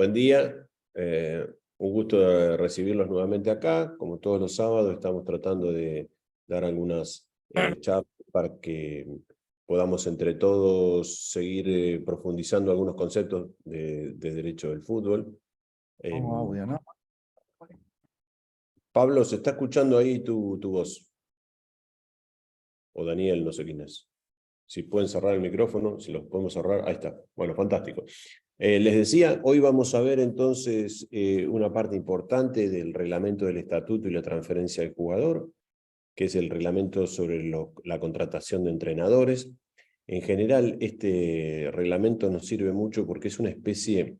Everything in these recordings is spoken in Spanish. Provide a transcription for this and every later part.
Buen día. Un gusto de recibirlos nuevamente acá. Como todos los sábados, estamos tratando de dar algunas charlas para que podamos entre todos seguir profundizando algunos conceptos de derecho del fútbol. Audio, ¿no? Pablo, ¿se está escuchando ahí tu voz? O Daniel, no sé quién es. Si pueden cerrar el micrófono, si los podemos cerrar, ahí está. Bueno, fantástico. Les decía, hoy vamos a ver entonces una parte importante del reglamento del estatuto y la transferencia del jugador, que es el reglamento sobre la contratación de entrenadores. En general, este reglamento nos sirve mucho porque es una especie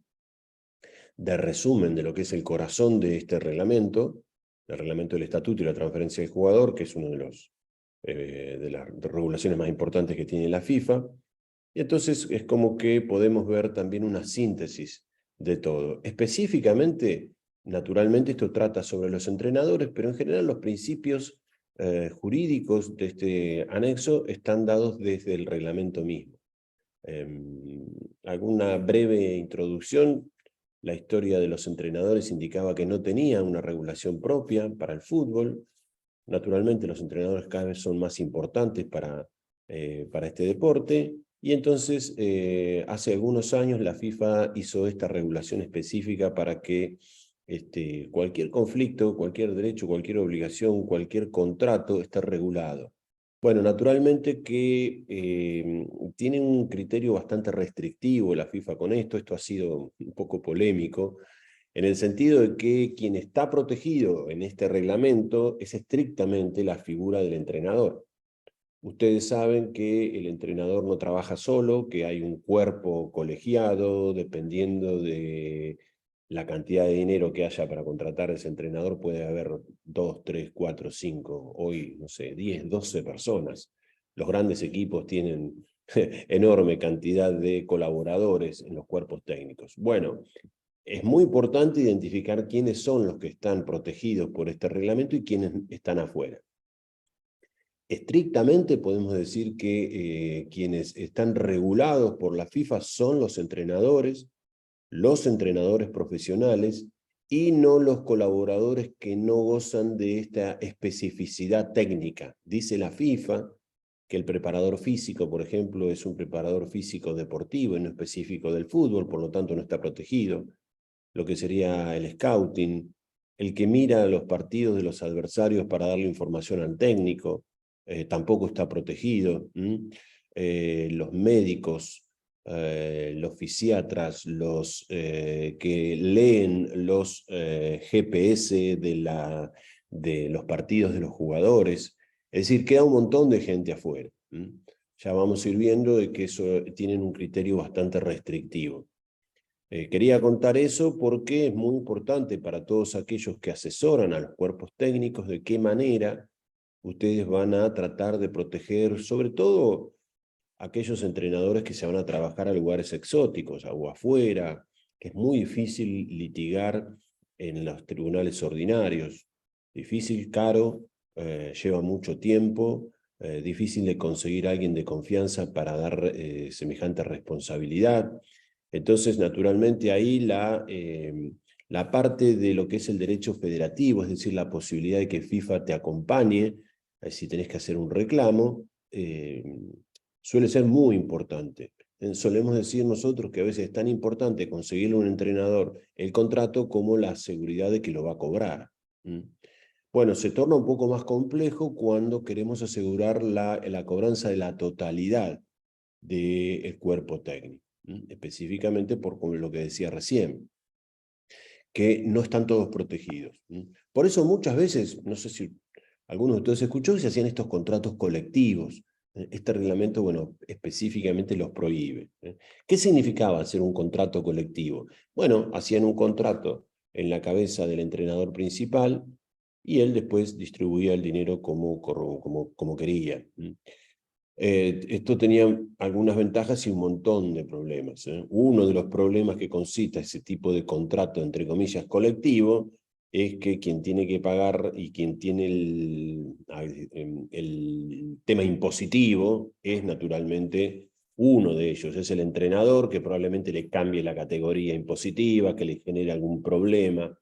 de resumen de lo que es el corazón de este reglamento, el reglamento del estatuto y la transferencia del jugador, que es uno de las regulaciones más importantes que tiene la FIFA. Y entonces es como que podemos ver también una síntesis de todo. Específicamente, naturalmente esto trata sobre los entrenadores, pero en general los principios jurídicos de este anexo están dados desde el reglamento mismo. Alguna breve introducción. La historia de los entrenadores indicaba que no tenía una regulación propia para el fútbol. Naturalmente los entrenadores cada vez son más importantes para este deporte. Y entonces, hace algunos años la FIFA hizo esta regulación específica para que cualquier conflicto, cualquier derecho, cualquier obligación, cualquier contrato esté regulado. Bueno, naturalmente que tiene un criterio bastante restrictivo la FIFA con esto. Esto ha sido un poco polémico, en el sentido de que quien está protegido en este reglamento es estrictamente la figura del entrenador. Ustedes saben que el entrenador no trabaja solo, que hay un cuerpo colegiado, dependiendo de la cantidad de dinero que haya para contratar a ese entrenador, puede haber 2, 3, 4, 5, hoy, no sé, 10, 12 personas. Los grandes equipos tienen enorme cantidad de colaboradores en los cuerpos técnicos. Bueno, es muy importante identificar quiénes son los que están protegidos por este reglamento y quiénes están afuera. Estrictamente podemos decir que quienes están regulados por la FIFA son los entrenadores profesionales y no los colaboradores que no gozan de esta especificidad técnica. Dice la FIFA que el preparador físico, por ejemplo, es un preparador físico deportivo y no específico del fútbol, por lo tanto no está protegido. Lo que sería el scouting, el que mira los partidos de los adversarios para darle información al técnico, tampoco está protegido. Los médicos, los fisiatras, los que leen los GPS de los partidos de los jugadores. Es decir, queda un montón de gente afuera. Ya vamos a ir viendo de que eso tienen un criterio bastante restrictivo. Quería contar eso porque es muy importante para todos aquellos que asesoran a los cuerpos técnicos de qué manera ustedes van a tratar de proteger, sobre todo aquellos entrenadores que se van a trabajar a lugares exóticos o afuera, que es muy difícil litigar en los tribunales ordinarios. Difícil, caro, lleva mucho tiempo, difícil de conseguir a alguien de confianza para dar semejante responsabilidad. Entonces, naturalmente, ahí la parte de lo que es el derecho federativo, es decir, la posibilidad de que FIFA te acompañe, si tenés que hacer un reclamo, suele ser muy importante. Solemos decir nosotros que a veces es tan importante conseguirle a un entrenador el contrato como la seguridad de que lo va a cobrar. Bueno, se torna un poco más complejo cuando queremos asegurar la cobranza de la totalidad del cuerpo técnico, específicamente por lo que decía recién, que no están todos protegidos. Por eso muchas veces, no sé si algunos de ustedes escuchó, se hacían estos contratos colectivos. Este reglamento, bueno, específicamente los prohíbe. ¿Qué significaba hacer un contrato colectivo? Bueno, hacían un contrato en la cabeza del entrenador principal y él después distribuía el dinero como quería. Esto tenía algunas ventajas y un montón de problemas. Uno de los problemas que concita ese tipo de contrato, entre comillas, colectivo, es que quien tiene que pagar y quien tiene el tema impositivo es naturalmente Uno de ellos es el entrenador, que probablemente le cambie la categoría impositiva, que le genere algún problema.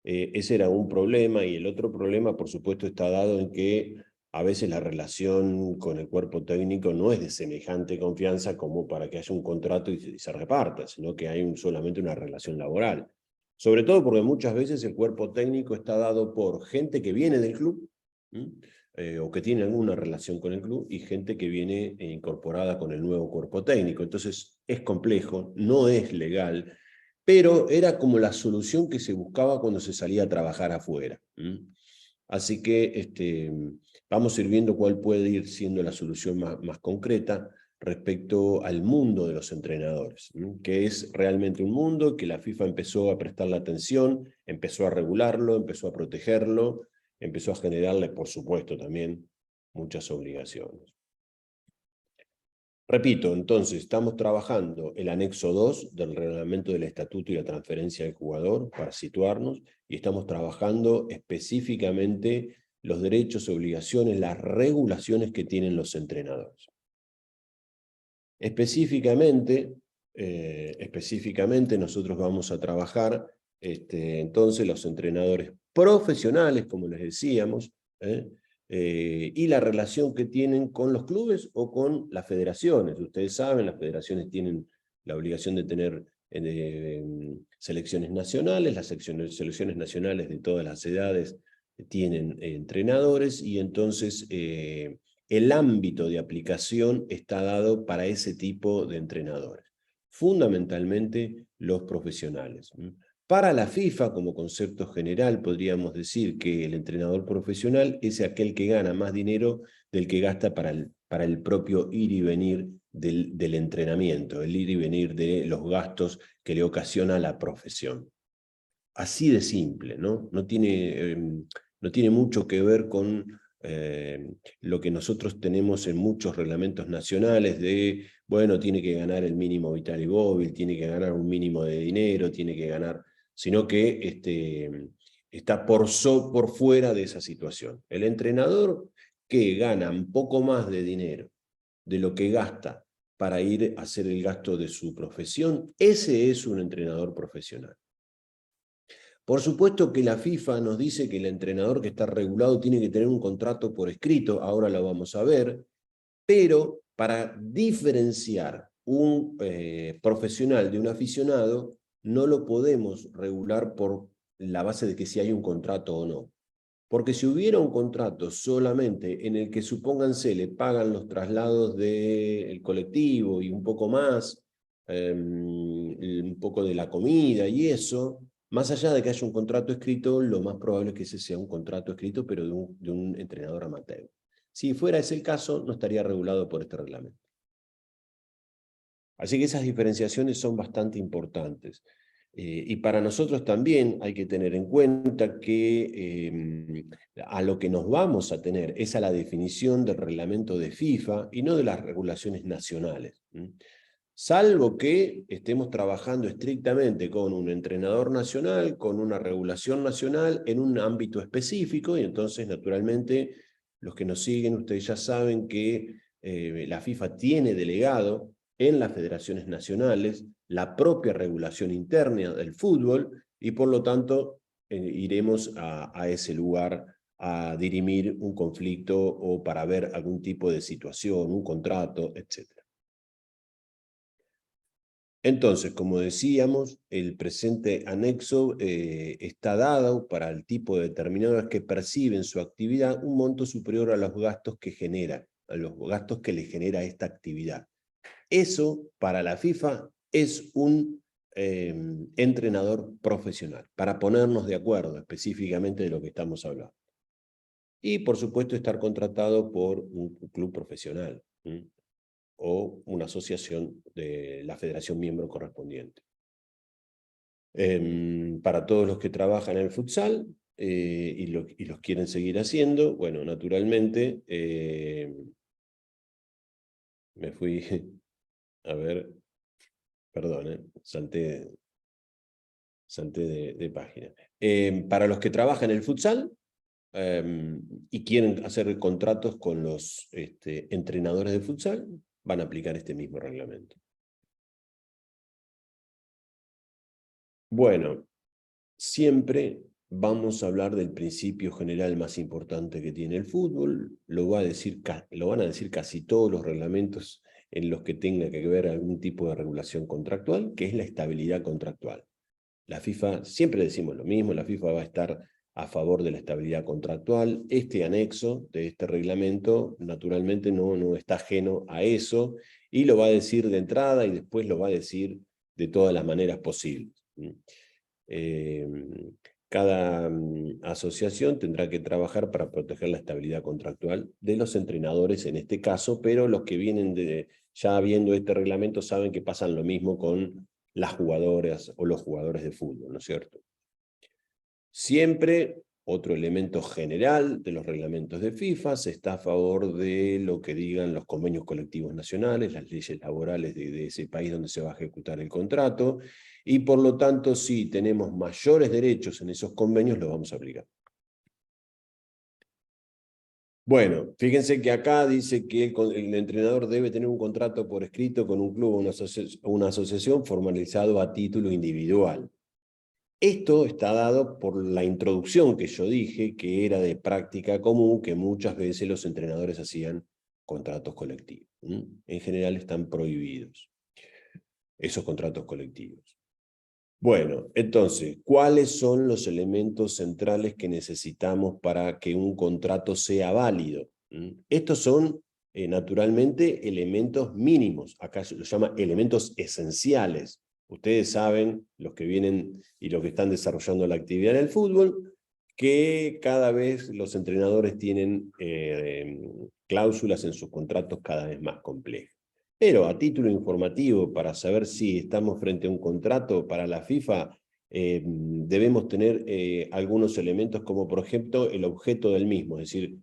Ese era un problema, y el otro problema, por supuesto, está dado en que a veces la relación con el cuerpo técnico no es de semejante confianza como para que haya un contrato y se reparta, sino que hay solamente una relación laboral. Sobre todo porque muchas veces el cuerpo técnico está dado por gente que viene del club, o que tiene alguna relación con el club, y gente que viene incorporada con el nuevo cuerpo técnico. Entonces es complejo, no es legal, pero era como la solución que se buscaba cuando se salía a trabajar afuera. Así que vamos a ir viendo cuál puede ir siendo la solución más concreta respecto al mundo de los entrenadores, que es realmente un mundo que la FIFA empezó a prestarle atención, empezó a regularlo, empezó a protegerlo, empezó a generarle, por supuesto, también muchas obligaciones. Repito, entonces, estamos trabajando el anexo 2 del reglamento del estatuto y la transferencia del jugador, para situarnos, y estamos trabajando específicamente los derechos, obligaciones, las regulaciones que tienen los entrenadores. Específicamente nosotros vamos a trabajar entonces los entrenadores profesionales, como les decíamos, y la relación que tienen con los clubes o con las federaciones. Ustedes saben, las federaciones tienen la obligación de tener selecciones nacionales, las selecciones nacionales de todas las edades tienen entrenadores, y entonces el ámbito de aplicación está dado para ese tipo de entrenadores, fundamentalmente los profesionales. Para la FIFA, como concepto general, podríamos decir que el entrenador profesional es aquel que gana más dinero del que gasta para el propio ir y venir del entrenamiento, el ir y venir de los gastos que le ocasiona la profesión. Así de simple, ¿no? No tiene mucho que ver con lo que nosotros tenemos en muchos reglamentos nacionales de, bueno, tiene que ganar el mínimo vital y móvil, tiene que ganar un mínimo de dinero, tiene que ganar, sino que está por fuera de esa situación. El entrenador que gana un poco más de dinero de lo que gasta para ir a hacer el gasto de su profesión, ese es un entrenador profesional. Por supuesto que la FIFA nos dice que el entrenador que está regulado tiene que tener un contrato por escrito, ahora lo vamos a ver, pero para diferenciar un profesional de un aficionado, no lo podemos regular por la base de que si hay un contrato o no. Porque si hubiera un contrato solamente en el que, supónganse, le pagan los traslados del colectivo y un poco más, un poco de la comida y eso, más allá de que haya un contrato escrito, lo más probable es que ese sea un contrato escrito, pero de un entrenador amateur. Si fuera ese el caso, no estaría regulado por este reglamento. Así que esas diferenciaciones son bastante importantes. Y para nosotros también hay que tener en cuenta que a lo que nos vamos a tener es a la definición del reglamento de FIFA y no de las regulaciones nacionales. Salvo que estemos trabajando estrictamente con un entrenador nacional, con una regulación nacional en un ámbito específico, y entonces naturalmente los que nos siguen, ustedes ya saben que la FIFA tiene delegado en las federaciones nacionales la propia regulación interna del fútbol, y por lo tanto iremos a ese lugar a dirimir un conflicto o para ver algún tipo de situación, un contrato, etc. Entonces, como decíamos, el presente anexo está dado para el tipo de determinados que perciben su actividad un monto superior a los gastos que genera, a los gastos que le genera esta actividad. Eso, para la FIFA, es un entrenador profesional, para ponernos de acuerdo específicamente de lo que estamos hablando. Y, por supuesto, estar contratado por un club profesional o una asociación de la federación miembro correspondiente. Para todos los que trabajan en el futsal y los quieren seguir haciendo, bueno, naturalmente, me fui, a ver, perdón, salté de página. Para los que trabajan en el futsal y quieren hacer contratos con los entrenadores de futsal, van a aplicar este mismo reglamento. Bueno, siempre vamos a hablar del principio general más importante que tiene el fútbol. Lo van a decir casi todos los reglamentos en los que tenga que ver algún tipo de regulación contractual, que es la estabilidad contractual. La FIFA, siempre decimos lo mismo, la FIFA va a estar a favor de la estabilidad contractual. Este anexo de este reglamento, naturalmente, no está ajeno a eso, y lo va a decir de entrada y después lo va a decir de todas las maneras posibles. Cada asociación tendrá que trabajar para proteger la estabilidad contractual de los entrenadores en este caso, pero los que vienen ya viendo este reglamento saben que pasan lo mismo con las jugadoras o los jugadores de fútbol, ¿no es cierto? Siempre, otro elemento general de los reglamentos de FIFA, se está a favor de lo que digan los convenios colectivos nacionales, las leyes laborales de ese país donde se va a ejecutar el contrato, y por lo tanto, si tenemos mayores derechos en esos convenios, los vamos a aplicar. Bueno, fíjense que acá dice que el entrenador debe tener un contrato por escrito con un club o una asociación formalizado a título individual. Esto está dado por la introducción que yo dije, que era de práctica común, que muchas veces los entrenadores hacían contratos colectivos. En general están prohibidos esos contratos colectivos. Bueno, entonces, ¿cuáles son los elementos centrales que necesitamos para que un contrato sea válido? Estos son, naturalmente, elementos mínimos. Acá se los llama elementos esenciales. Ustedes saben, los que vienen y los que están desarrollando la actividad en el fútbol, que cada vez los entrenadores tienen cláusulas en sus contratos cada vez más complejas. Pero a título informativo, para saber si estamos frente a un contrato para la FIFA, debemos tener algunos elementos como, por ejemplo, el objeto del mismo, es decir,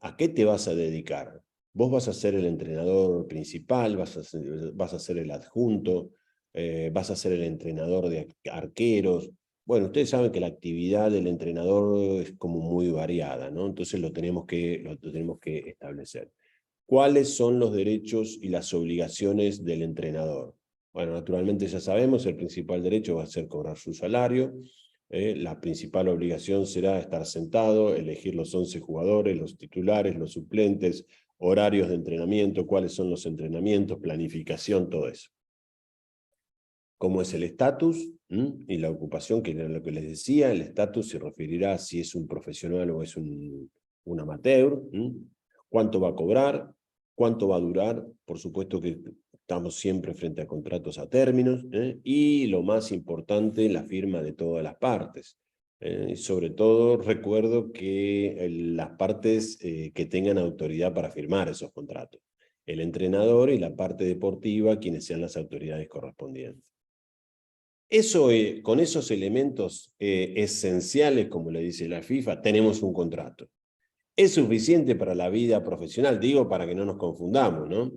¿a qué te vas a dedicar? ¿Vos vas a ser el entrenador principal? ¿Vas a ser el adjunto? ¿Vas a ser el entrenador de arqueros? Bueno, ustedes saben que la actividad del entrenador es como muy variada, ¿no? Entonces lo tenemos que establecer. ¿Cuáles son los derechos y las obligaciones del entrenador? Bueno, naturalmente ya sabemos, el principal derecho va a ser cobrar su salario. La principal obligación será estar sentado, elegir los 11 jugadores, los titulares, los suplentes, horarios de entrenamiento, cuáles son los entrenamientos, planificación, todo eso. ¿Cómo es el estatus? Y la ocupación, que era lo que les decía. El estatus se referirá a si es un profesional o es un amateur. ¿Cuánto va a cobrar? ¿Cuánto va a durar? Por supuesto que estamos siempre frente a contratos a términos. Y lo más importante, la firma de todas las partes. Y sobre todo, recuerdo que las partes que tengan autoridad para firmar esos contratos. El entrenador y la parte deportiva, quienes sean las autoridades correspondientes. Con esos elementos esenciales, como le dice la FIFA, tenemos un contrato. ¿Es suficiente para la vida profesional? Digo, para que no nos confundamos, ¿no?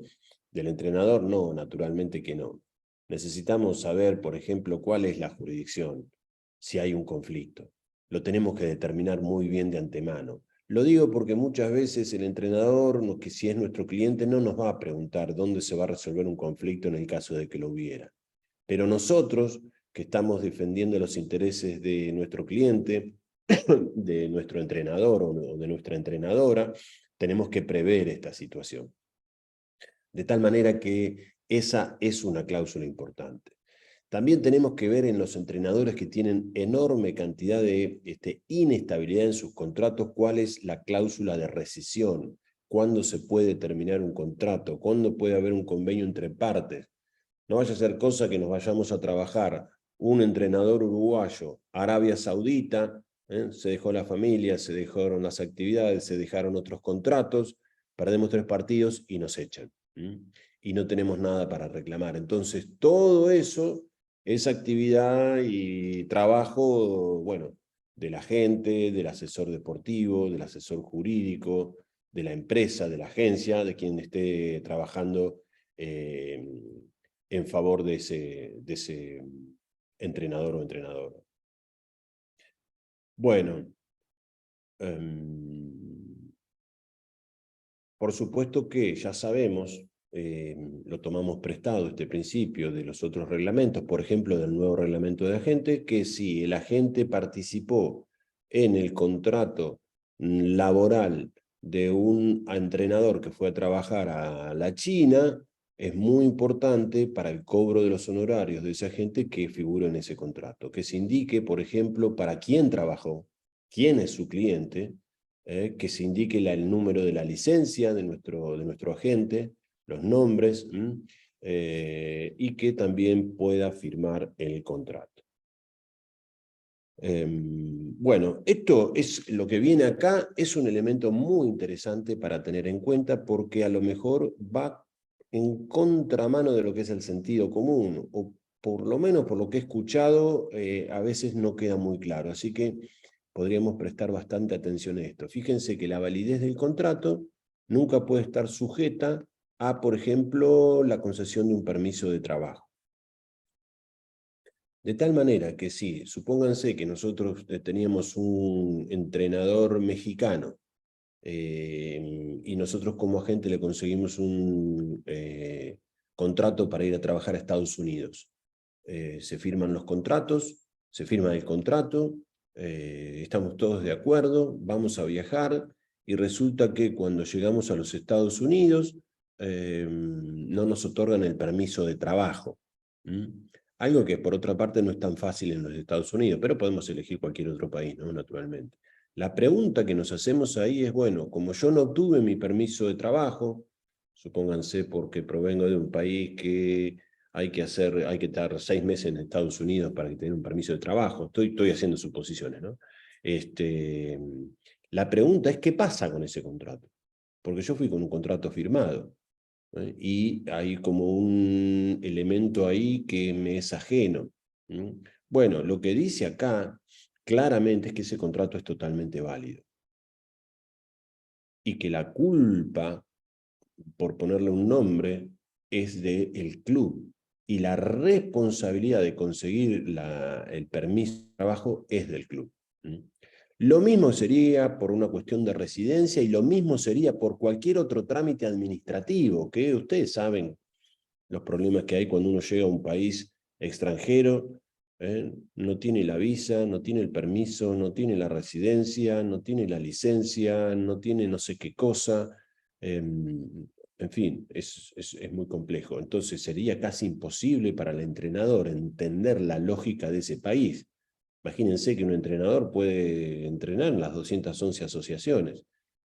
Del entrenador, no, naturalmente que no. Necesitamos saber, por ejemplo, cuál es la jurisdicción, si hay un conflicto. Lo tenemos que determinar muy bien de antemano. Lo digo porque muchas veces el entrenador, que si es nuestro cliente, no nos va a preguntar dónde se va a resolver un conflicto en el caso de que lo hubiera. Pero nosotros, que estamos defendiendo los intereses de nuestro cliente, de nuestro entrenador o de nuestra entrenadora, tenemos que prever esta situación. De tal manera que esa es una cláusula importante. También tenemos que ver en los entrenadores que tienen enorme cantidad de inestabilidad en sus contratos, cuál es la cláusula de rescisión, cuándo se puede terminar un contrato, cuándo puede haber un convenio entre partes. No vaya a ser cosa que nos vayamos a trabajar un entrenador uruguayo, Arabia Saudita, se dejó la familia, se dejaron las actividades, se dejaron otros contratos, perdemos 3 partidos y nos echan. Y no tenemos nada para reclamar. Entonces, todo eso es actividad y trabajo, bueno, de la gente, del asesor deportivo, del asesor jurídico, de la empresa, de la agencia, de quien esté trabajando en favor de ese entrenador o entrenadora. Bueno, por supuesto que ya sabemos lo tomamos prestado, este principio, de los otros reglamentos, por ejemplo, del nuevo reglamento de agente, que si el agente participó en el contrato laboral de un entrenador que fue a trabajar a la China, es muy importante para el cobro de los honorarios de ese agente que figure en ese contrato, que se indique, por ejemplo, para quién trabajó, quién es su cliente, que se indique el número de la licencia de nuestro agente, los nombres, y que también pueda firmar el contrato. Bueno, esto es lo que viene acá, es un elemento muy interesante para tener en cuenta porque a lo mejor va en contramano de lo que es el sentido común, o por lo menos por lo que he escuchado, a veces no queda muy claro. Así que podríamos prestar bastante atención a esto. Fíjense que la validez del contrato nunca puede estar sujeta a, por ejemplo, la concesión de un permiso de trabajo. De tal manera que si, supónganse que nosotros teníamos un entrenador mexicano y nosotros como agente le conseguimos un contrato para ir a trabajar a Estados Unidos. Se firman los contratos, se firma el contrato, estamos todos de acuerdo, vamos a viajar y resulta que cuando llegamos a los Estados Unidos no nos otorgan el permiso de trabajo. Algo que por otra parte no es tan fácil en los Estados Unidos, pero podemos elegir cualquier otro país, ¿no? Naturalmente. La pregunta que nos hacemos ahí es, bueno, como yo no obtuve mi permiso de trabajo, supónganse porque provengo de un país que hay que estar 6 meses en Estados Unidos para que tenga un permiso de trabajo, estoy haciendo suposiciones, ¿no? La pregunta es, ¿qué pasa con ese contrato? Porque yo fui con un contrato firmado, y hay como un elemento ahí que me es ajeno. Bueno, lo que dice acá claramente es que ese contrato es totalmente válido y que la culpa, por ponerle un nombre, es del club y la responsabilidad de conseguir el permiso de trabajo es del club. Lo mismo sería por una cuestión de residencia y lo mismo sería por cualquier otro trámite administrativo, que ustedes saben los problemas que hay cuando uno llega a un país extranjero, no tiene la visa, no tiene el permiso, no tiene la residencia, no tiene la licencia, no tiene no sé qué cosa, en fin, es muy complejo. Entonces sería casi imposible para el entrenador entender la lógica de ese país. Imagínense que un entrenador puede entrenar en las 211 asociaciones,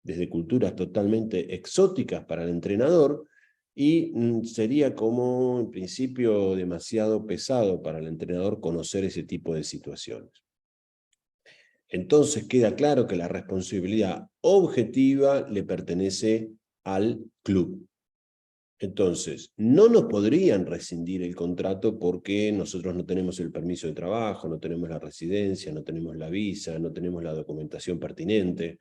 desde culturas totalmente exóticas para el entrenador, y sería como, en principio, demasiado pesado para el entrenador conocer ese tipo de situaciones. Entonces queda claro que la responsabilidad objetiva le pertenece al club. Entonces, no nos podrían rescindir el contrato porque nosotros no tenemos el permiso de trabajo, no tenemos la residencia, no tenemos la visa, no tenemos la documentación pertinente.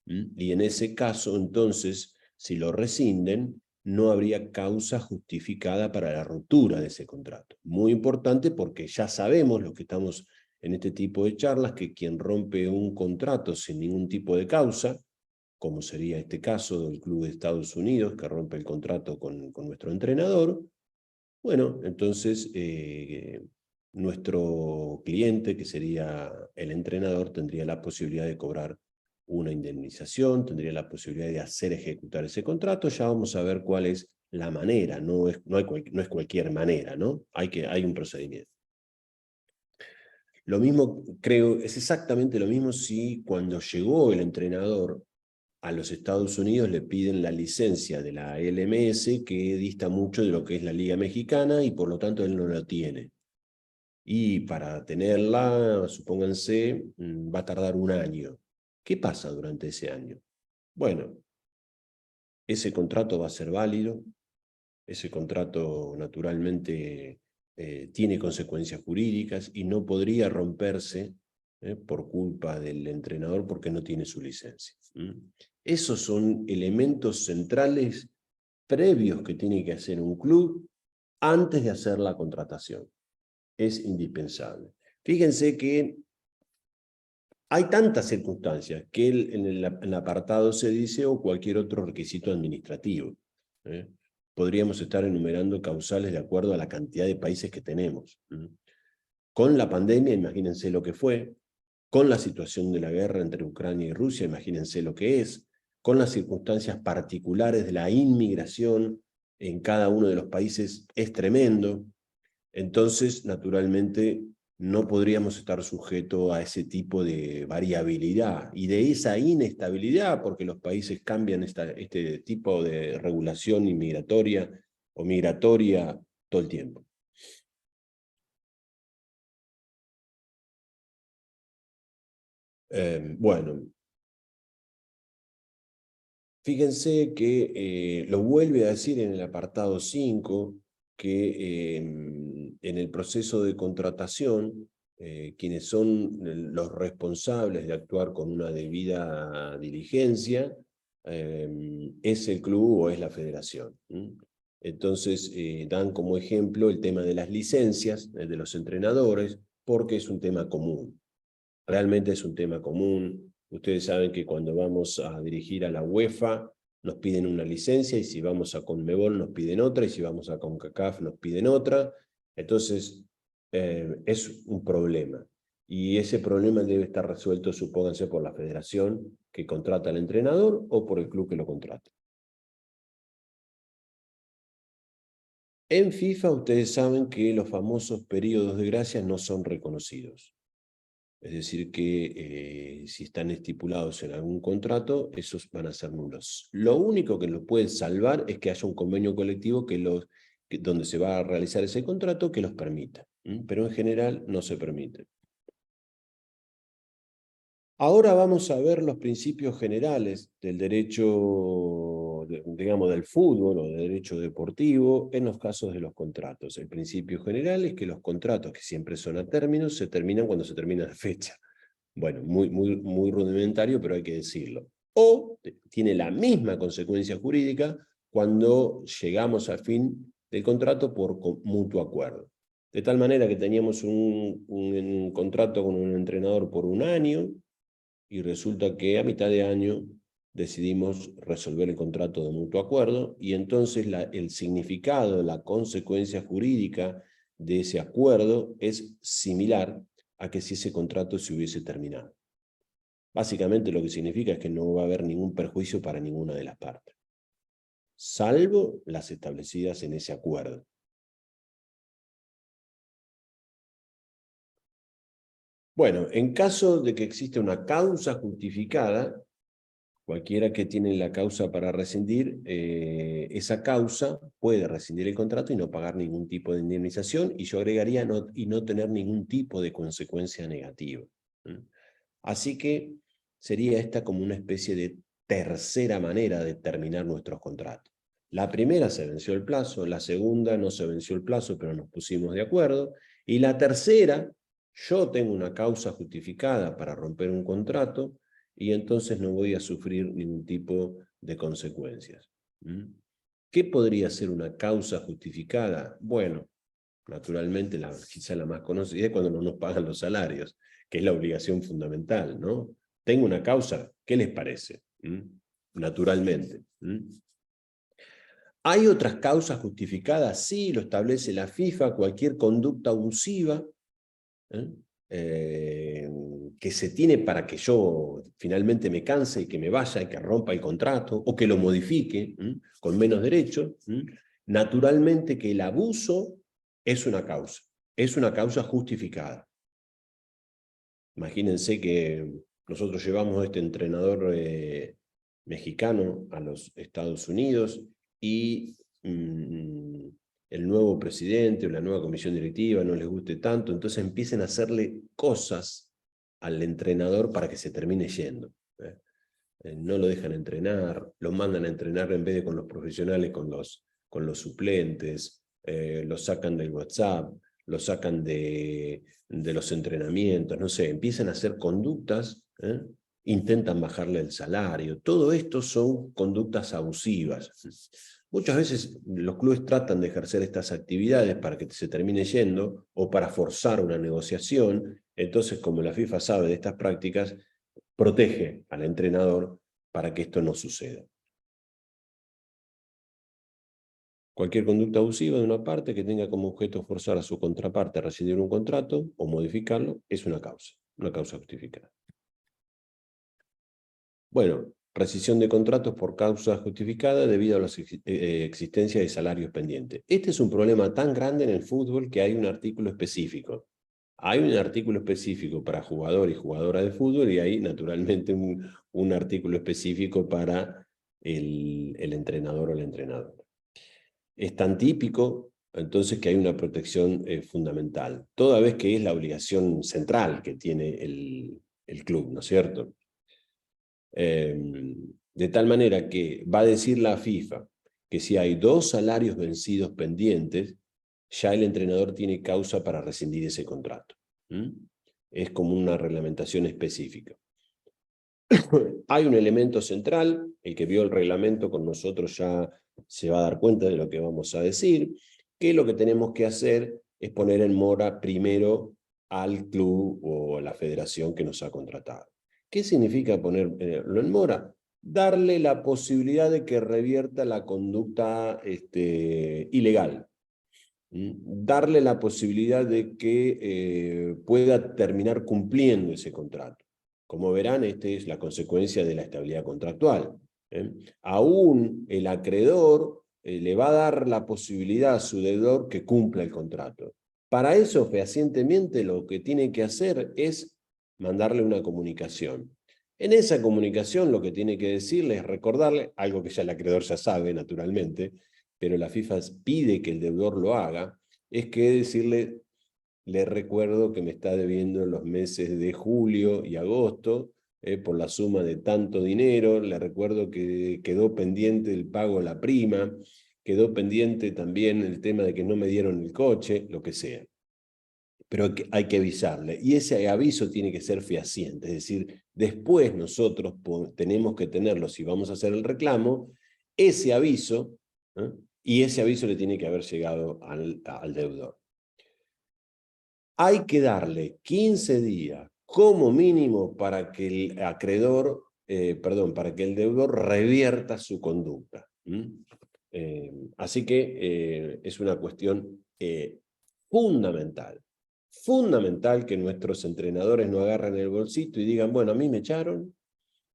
Y en ese caso, entonces, si lo rescinden, no habría causa justificada para la ruptura de ese contrato. Muy importante porque ya sabemos, los que estamos en este tipo de charlas, que quien rompe un contrato sin ningún tipo de causa, como sería este caso del club de Estados Unidos, que rompe el contrato con nuestro entrenador, bueno, entonces nuestro cliente, que sería el entrenador, tendría la posibilidad de cobrar una indemnización, tendría la posibilidad de hacer ejecutar ese contrato. Ya vamos a ver cuál es la manera, no es cualquier manera, ¿no? Hay un procedimiento. Lo mismo, creo, es exactamente lo mismo si cuando llegó el entrenador a los Estados Unidos le piden la licencia de la LMS, que dista mucho de lo que es la Liga Mexicana, y por lo tanto él no la tiene. Y para tenerla, supónganse, va a tardar un año. ¿Qué pasa durante ese año? Bueno, ese contrato va a ser válido, ese contrato naturalmente tiene consecuencias jurídicas y no podría romperse por culpa del entrenador porque no tiene su licencia. Esos son elementos centrales previos que tiene que hacer un club antes de hacer la contratación. Es indispensable. Fíjense que hay tantas circunstancias que en el apartado se dice o cualquier otro requisito administrativo. podríamos estar enumerando causales de acuerdo a la cantidad de países que tenemos. Con la pandemia, imagínense lo que fue. Con la situación de la guerra entre Ucrania y Rusia, imagínense lo que es. Con las circunstancias particulares de la inmigración en cada uno de los países, es tremendo. Entonces, naturalmente, no podríamos estar sujetos a ese tipo de variabilidad y de esa inestabilidad, porque los países cambian este tipo de regulación inmigratoria o migratoria todo el tiempo. Bueno, fíjense que lo vuelve a decir en el apartado 5, que en el proceso de contratación, quienes son los responsables de actuar con una debida diligencia, es el club o es la federación. Entonces dan como ejemplo el tema de las licencias de los entrenadores, porque es un tema común. Realmente es un tema común. Ustedes saben que cuando vamos a dirigir a la UEFA nos piden una licencia, y si vamos a CONMEBOL nos piden otra, y si vamos a CONCACAF nos piden otra. Entonces es un problema. Y ese problema debe estar resuelto, supónganse, por la federación que contrata al entrenador o por el club que lo contrata. En FIFA ustedes saben que los famosos periodos de gracia no son reconocidos. Es decir, que si están estipulados en algún contrato, esos van a ser nulos. Lo único que los puede salvar es que haya un convenio colectivo donde se va a realizar ese contrato que los permita. Pero en general no se permite. Ahora vamos a ver los principios generales del derecho, digamos, del fútbol o del derecho deportivo en los casos de los contratos. El principio general es que los contratos, que siempre son a términos, se terminan cuando se termina la fecha. Bueno, muy rudimentario, pero hay que decirlo. O tiene la misma consecuencia jurídica cuando llegamos al fin del contrato por mutuo acuerdo. De tal manera que teníamos un contrato con un entrenador por un año, y resulta que a mitad de año decidimos resolver el contrato de mutuo acuerdo, y entonces el significado, la consecuencia jurídica de ese acuerdo es similar a que si ese contrato se hubiese terminado. Básicamente lo que significa es que no va a haber ningún perjuicio para ninguna de las partes, salvo las establecidas en ese acuerdo. Bueno, en caso de que exista una causa justificada, cualquiera que tiene la causa para rescindir, esa causa puede rescindir el contrato y no pagar ningún tipo de indemnización, y yo agregaría no tener ningún tipo de consecuencia negativa. Así que sería esta como una especie de tercera manera de terminar nuestros contratos. La primera se venció el plazo, la segunda no se venció el plazo, pero nos pusimos de acuerdo, y la tercera, yo tengo una causa justificada para romper un contrato, y entonces no voy a sufrir ningún tipo de consecuencias. ¿Qué podría ser una causa justificada? Bueno, naturalmente quizá la más conocida es cuando no nos pagan los salarios, que es la obligación fundamental, ¿no? Tengo una causa, ¿qué les parece? Naturalmente. ¿Hay otras causas justificadas? Sí, lo establece la FIFA, cualquier conducta abusiva que se tiene para que yo finalmente me canse y que me vaya y que rompa el contrato o que lo modifique con menos derechos. Naturalmente que el abuso es una causa justificada. Imagínense que nosotros llevamos a este entrenador mexicano a los Estados Unidos, y el nuevo presidente o la nueva comisión directiva no les guste tanto, entonces empiecen a hacerle cosas al entrenador para que se termine yendo. No lo dejan entrenar, lo mandan a entrenar en vez de con los profesionales, con los suplentes, lo sacan del WhatsApp, lo sacan de los entrenamientos, no sé, empiezan a hacer conductas, intentan bajarle el salario. Todo esto son conductas abusivas. Muchas veces los clubes tratan de ejercer estas actividades para que se termine yendo o para forzar una negociación. Entonces, como la FIFA sabe de estas prácticas, protege al entrenador para que esto no suceda. Cualquier conducta abusiva de una parte que tenga como objeto forzar a su contraparte a rescindir un contrato o modificarlo es una causa justificada. Bueno, rescisión de contratos por causa justificada debido a la existencia de salarios pendientes. Este es un problema tan grande en el fútbol que hay un artículo específico. Hay un artículo específico para jugador y jugadora de fútbol y hay naturalmente un artículo específico para el entrenador o la entrenadora. Es tan típico, entonces, que hay una protección fundamental, toda vez que es la obligación central que tiene el club, ¿no es cierto? De tal manera que va a decir la FIFA que si hay 2 salarios vencidos pendientes, ya el entrenador tiene causa para rescindir ese contrato. Es como una reglamentación específica. Hay un elemento central, el que vio el reglamento con nosotros ya se va a dar cuenta de lo que vamos a decir, que lo que tenemos que hacer es poner en mora primero al club o a la federación que nos ha contratado. ¿Qué significa ponerlo en mora? Darle la posibilidad de que revierta la conducta ilegal. Darle la posibilidad de que pueda terminar cumpliendo ese contrato. Como verán, esta es la consecuencia de la estabilidad contractual. Aún el acreedor le va a dar la posibilidad a su deudor que cumpla el contrato. Para eso, fehacientemente, lo que tiene que hacer es mandarle una comunicación. En esa comunicación lo que tiene que decirle es recordarle, algo que ya el acreedor ya sabe, naturalmente, pero la FIFA pide que el deudor lo haga, es que decirle, le recuerdo que me está debiendo en los meses de julio y agosto, por la suma de tanto dinero, le recuerdo que quedó pendiente el pago de la prima, quedó pendiente también el tema de que no me dieron el coche, lo que sea. Pero hay que avisarle, y ese aviso tiene que ser fehaciente, es decir, después nosotros tenemos que tenerlo, si vamos a hacer el reclamo, ese aviso, y ese aviso le tiene que haber llegado al deudor. Hay que darle 15 días como mínimo para que el acreedor, para que el deudor revierta su conducta. Así que es una cuestión fundamental. Fundamental que nuestros entrenadores no agarren el bolsito y digan, bueno, a mí me echaron,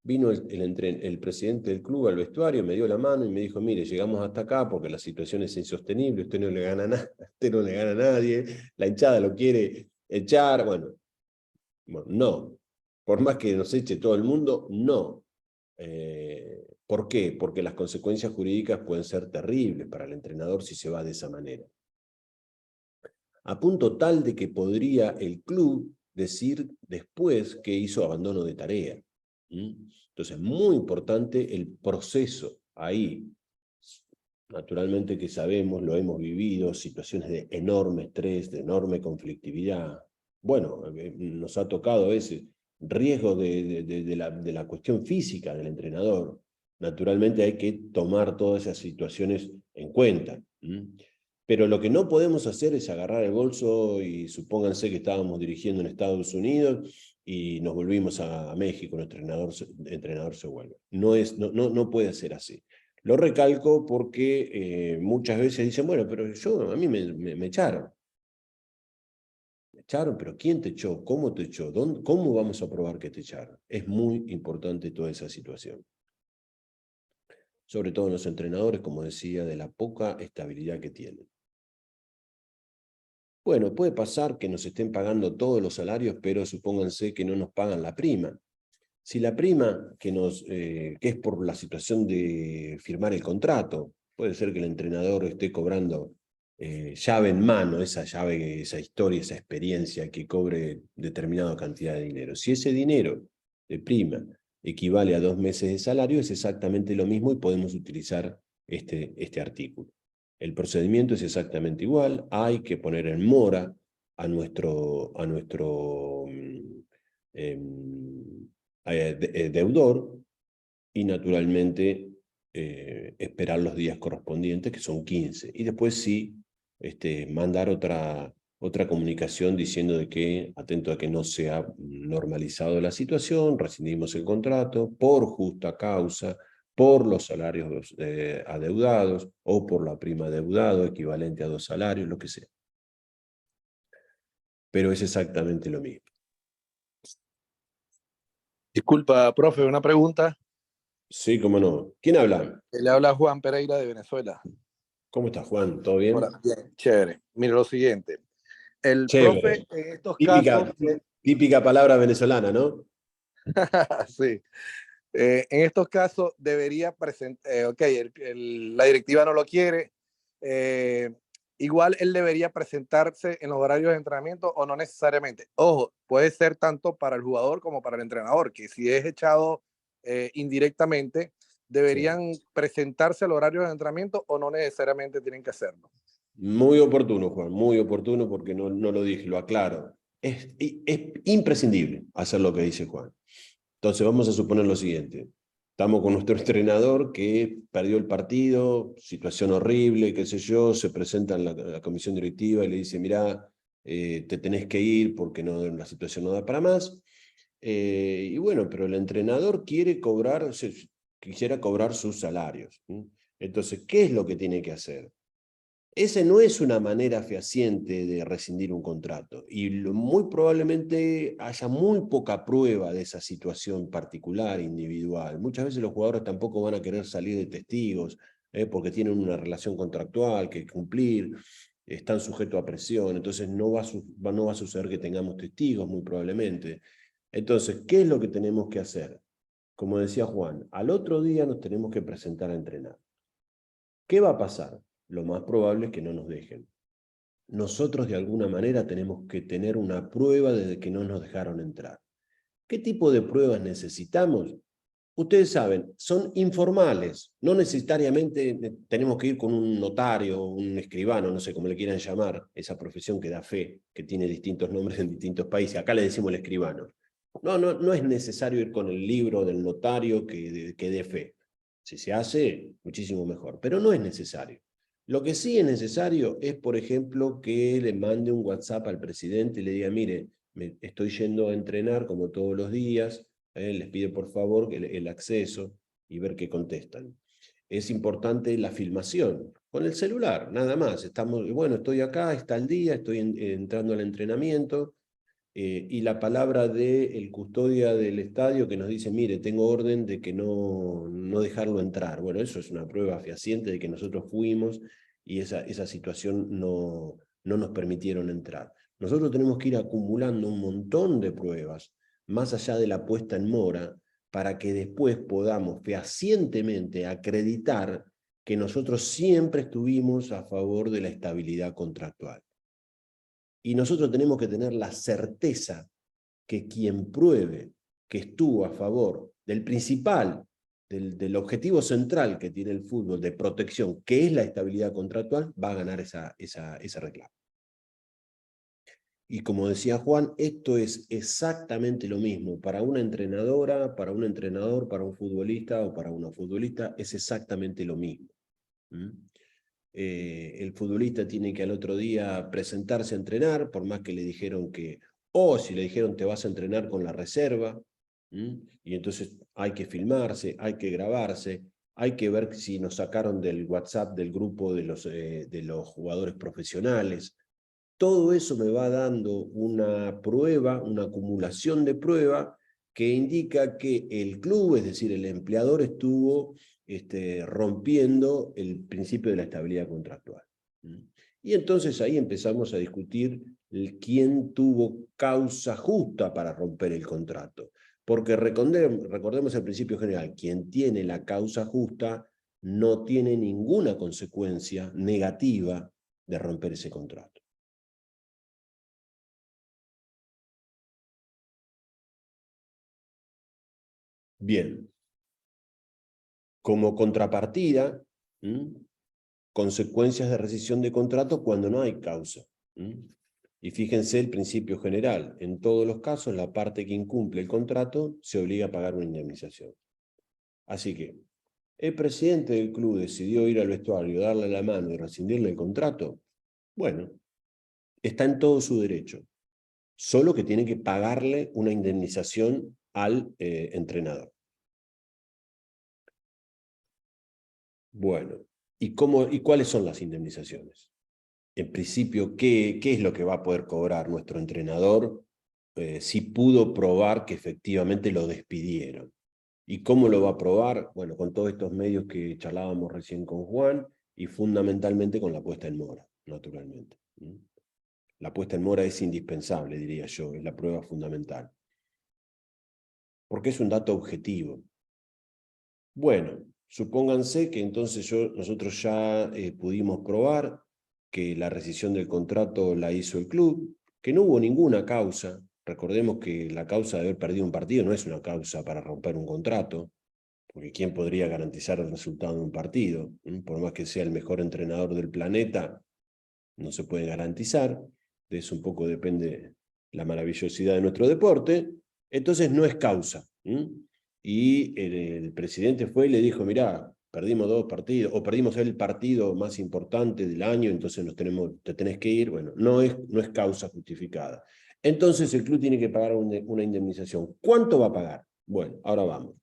vino el presidente del club al vestuario, me dio la mano y me dijo, mire, llegamos hasta acá porque la situación es insostenible, usted no le gana usted no le gana a nadie, la hinchada lo quiere echar, bueno, no. Por más que nos eche todo el mundo, no. ¿Por qué? Porque las consecuencias jurídicas pueden ser terribles para el entrenador si se va de esa manera. A punto tal de que podría el club decir después que hizo abandono de tarea. Entonces, muy importante el proceso ahí. Naturalmente que sabemos, lo hemos vivido, situaciones de enorme estrés, de enorme conflictividad. Bueno, nos ha tocado a veces riesgo de la cuestión física del entrenador. Naturalmente hay que tomar todas esas situaciones en cuenta. Pero lo que no podemos hacer es agarrar el bolso y supónganse que estábamos dirigiendo en Estados Unidos y nos volvimos a México, nuestro entrenador se vuelve. No puede ser así. Lo recalco porque muchas veces dicen, bueno, pero a mí me echaron. Me echaron, pero ¿quién te echó? ¿Cómo te echó? ¿Cómo vamos a probar que te echaron? Es muy importante toda esa situación. Sobre todo en los entrenadores, como decía, de la poca estabilidad que tienen. Bueno, puede pasar que nos estén pagando todos los salarios, pero supónganse que no nos pagan la prima. Si la prima que es por la situación de firmar el contrato, puede ser que el entrenador esté cobrando llave en mano, esa llave, esa historia, esa experiencia, que cobre determinada cantidad de dinero. Si ese dinero de prima equivale a 2 meses de salario, es exactamente lo mismo y podemos utilizar este artículo. El procedimiento es exactamente igual, hay que poner en mora a nuestro deudor y naturalmente esperar los días correspondientes, que son 15. Y después sí mandar otra comunicación diciendo de que, atento a que no se ha normalizado la situación, rescindimos el contrato por justa causa, por los salarios adeudados o por la prima adeudado, equivalente a 2 salarios, lo que sea. Pero es exactamente lo mismo. Disculpa, profe, una pregunta. Sí, cómo no. ¿Quién habla? Le habla Juan Pereira de Venezuela. ¿Cómo estás, Juan? ¿Todo bien? Hola, bien, chévere. Mire lo siguiente. El Chévere. profe en estos Típica, casos... típica palabra venezolana, ¿no? sí. En estos casos debería presentar... ok, la directiva no lo quiere. Igual él debería presentarse en los horarios de entrenamiento o no necesariamente. Ojo, puede ser tanto para el jugador como para el entrenador, que si es echado indirectamente, deberían presentarse al horario de entrenamiento o no necesariamente tienen que hacerlo. Muy oportuno, Juan, muy oportuno porque no lo dije, lo aclaro. Es imprescindible hacer lo que dice Juan. Entonces vamos a suponer lo siguiente. Estamos con nuestro entrenador que perdió el partido, situación horrible, qué sé yo, se presenta en la comisión directiva y le dice, mirá, te tenés que ir porque no, la situación no da para más. Y bueno, pero el entrenador quisiera cobrar sus salarios. Entonces, ¿qué es lo que tiene que hacer? Ese no es una manera fehaciente de rescindir un contrato y muy probablemente haya muy poca prueba de esa situación particular, individual. Muchas veces los jugadores tampoco van a querer salir de testigos porque tienen una relación contractual que cumplir, están sujetos a presión, entonces no va a suceder que tengamos testigos muy probablemente. Entonces, ¿qué es lo que tenemos que hacer? Como decía Juan, al otro día nos tenemos que presentar a entrenar. ¿Qué va a pasar? Lo más probable es que no nos dejen. Nosotros de alguna manera tenemos que tener una prueba de que no nos dejaron entrar. ¿Qué tipo de pruebas necesitamos? Ustedes saben, son informales. No necesariamente tenemos que ir con un notario, un escribano, no sé cómo le quieran llamar, esa profesión que da fe, que tiene distintos nombres en distintos países. Acá le decimos el escribano. No es necesario ir con el libro del notario que dé fe. Si se hace, muchísimo mejor, pero no es necesario. Lo que sí es necesario es, por ejemplo, que le mande un WhatsApp al presidente y le diga, mire, me estoy yendo a entrenar como todos los días, les pide por favor el acceso y ver qué contestan. Es importante la filmación, con el celular, nada más. Bueno, estoy acá, está el día, estoy entrando al entrenamiento, y la palabra del custodia del estadio que nos dice, mire, tengo orden de que no dejarlo entrar. Bueno, eso es una prueba fehaciente de que nosotros fuimos y esa situación no nos permitieron entrar. Nosotros tenemos que ir acumulando un montón de pruebas, más allá de la puesta en mora, para que después podamos fehacientemente acreditar que nosotros siempre estuvimos a favor de la estabilidad contractual. Y nosotros tenemos que tener la certeza que quien pruebe que estuvo a favor del principal, del objetivo central que tiene el fútbol de protección, que es la estabilidad contractual, va a ganar ese reclamo. Y como decía Juan, esto es exactamente lo mismo. Para una entrenadora, para un entrenador, para un futbolista o para una futbolista, es exactamente lo mismo. El futbolista tiene que al otro día presentarse a entrenar, por más que le dijeron que, o si le dijeron te vas a entrenar con la reserva, y entonces hay que filmarse, hay que grabarse, hay que ver si nos sacaron del WhatsApp del grupo de los jugadores profesionales. Todo eso me va dando una prueba, una acumulación de prueba que indica que el club, es decir, el empleador estuvo rompiendo el principio de la estabilidad contractual. Y entonces ahí empezamos a discutir quién tuvo causa justa para romper el contrato. Porque recordemos el principio general, quien tiene la causa justa no tiene ninguna consecuencia negativa de romper ese contrato. Bien, como contrapartida, consecuencias de rescisión de contrato cuando no hay causa. Y fíjense el principio general, en todos los casos la parte que incumple el contrato se obliga a pagar una indemnización. Así que, ¿el presidente del club decidió ir al vestuario, darle la mano y rescindirle el contrato? Bueno, está en todo su derecho, solo que tiene que pagarle una indemnización al entrenador. Bueno, ¿y cuáles son las indemnizaciones? En principio, ¿qué es lo que va a poder cobrar nuestro entrenador si pudo probar que efectivamente lo despidieron? ¿Y cómo lo va a probar? Bueno, con todos estos medios que charlábamos recién con Juan y fundamentalmente con la puesta en mora, naturalmente. La puesta en mora es indispensable, diría yo, es la prueba fundamental. Porque es un dato objetivo. Bueno, supónganse que entonces nosotros ya pudimos probar que la rescisión del contrato la hizo el club, que no hubo ninguna causa. Recordemos que la causa de haber perdido un partido no es una causa para romper un contrato, porque ¿quién podría garantizar el resultado de un partido? Por más que sea el mejor entrenador del planeta, no se puede garantizar. De eso un poco depende la maravillosidad de nuestro deporte. Entonces no es causa. Y el presidente fue y le dijo, mirá, perdimos 2 partidos, o perdimos el partido más importante del año, entonces te tenés que ir. Bueno, no es causa justificada. Entonces el club tiene que pagar una indemnización. ¿Cuánto va a pagar? Bueno, ahora vamos.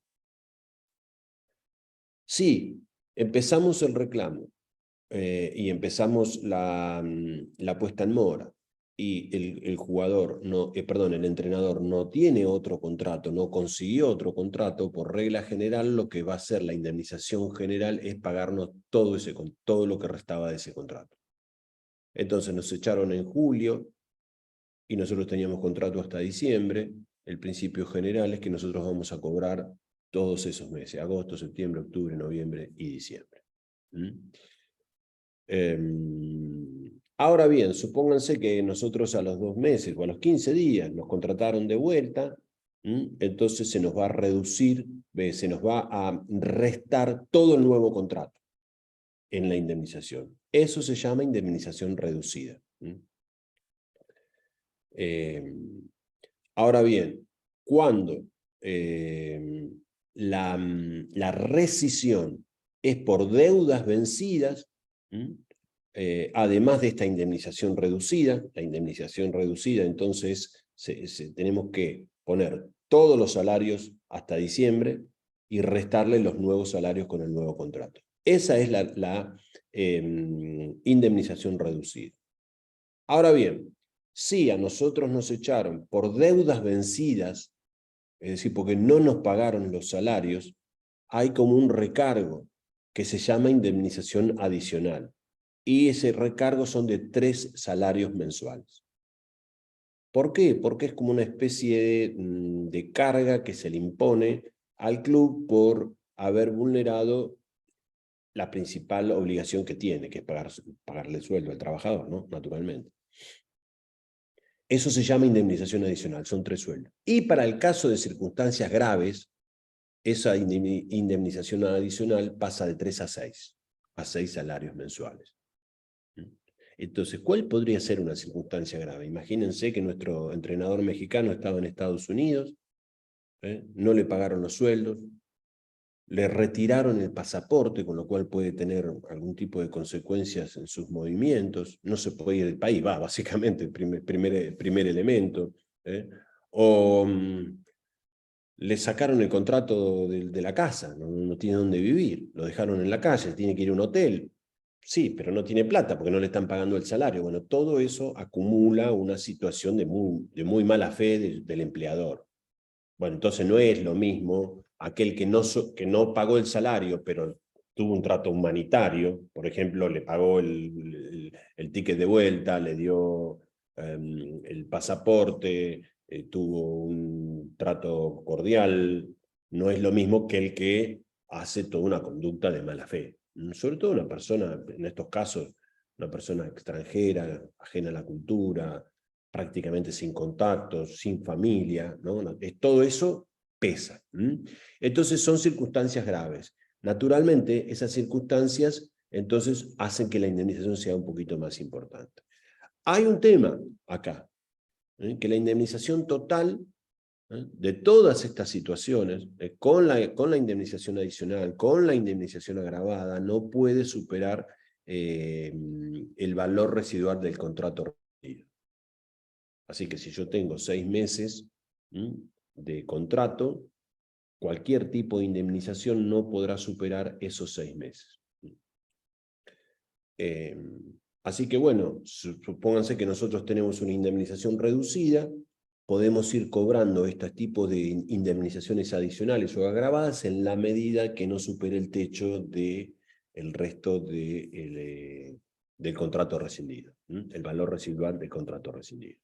Sí, empezamos el reclamo y empezamos la puesta en mora y el jugador, el entrenador no tiene otro contrato, no consiguió otro contrato, por regla general lo que va a hacer la indemnización general es pagarnos todo lo que restaba de ese contrato. Entonces nos echaron en julio y nosotros teníamos contrato hasta diciembre. El principio general es que nosotros vamos a cobrar todos esos meses, agosto, septiembre, octubre, noviembre y diciembre. Ahora bien, supónganse que nosotros a los 2 meses o a los 15 días nos contrataron de vuelta, entonces se nos va a reducir, se nos va a restar todo el nuevo contrato en la indemnización. Eso se llama indemnización reducida. Ahora bien, cuando la rescisión es por deudas vencidas, además de esta indemnización reducida, la indemnización reducida entonces tenemos que poner todos los salarios hasta diciembre y restarle los nuevos salarios con el nuevo contrato. Esa es la indemnización reducida. Ahora bien, si a nosotros nos echaron por deudas vencidas, es decir, porque no nos pagaron los salarios, hay como un recargo que se llama indemnización adicional. Y ese recargo son de 3 salarios mensuales. ¿Por qué? Porque es como una especie de carga que se le impone al club por haber vulnerado la principal obligación que tiene, que es pagarle el sueldo al trabajador, ¿no? Naturalmente. Eso se llama indemnización adicional, son 3 sueldos. Y para el caso de circunstancias graves, esa indemnización adicional pasa de 3 a 6 salarios mensuales. Entonces, ¿cuál podría ser una circunstancia grave? Imagínense que nuestro entrenador mexicano estaba en Estados Unidos, no le pagaron los sueldos, le retiraron el pasaporte, con lo cual puede tener algún tipo de consecuencias en sus movimientos, no se puede ir del país, básicamente el primer elemento, o le sacaron el contrato de la casa, no tiene dónde vivir, lo dejaron en la calle, tiene que ir a un hotel, sí, pero no tiene plata porque no le están pagando el salario. Bueno, todo eso acumula una situación de muy mala fe del empleador. Bueno, entonces no es lo mismo aquel que no pagó el salario, pero tuvo un trato humanitario, por ejemplo, le pagó el ticket de vuelta, le dio el pasaporte, tuvo un trato cordial, no es lo mismo que el que hace toda una conducta de mala fe. Sobre todo una persona, en estos casos, una persona extranjera, ajena a la cultura, prácticamente sin contactos, sin familia, ¿no? Todo eso pesa. Entonces son circunstancias graves. Naturalmente, esas circunstancias entonces hacen que la indemnización sea un poquito más importante. Hay un tema acá, que la indemnización total de todas estas situaciones, con la indemnización adicional, con la indemnización agravada, no puede superar el valor residual del contrato. Así que si yo tengo 6 meses de contrato, cualquier tipo de indemnización no podrá superar esos 6 meses. Así que bueno, supónganse que nosotros tenemos una indemnización reducida, podemos ir cobrando este tipo de indemnizaciones adicionales o agravadas en la medida que no supere el techo del resto del contrato rescindido, el valor residual del contrato rescindido.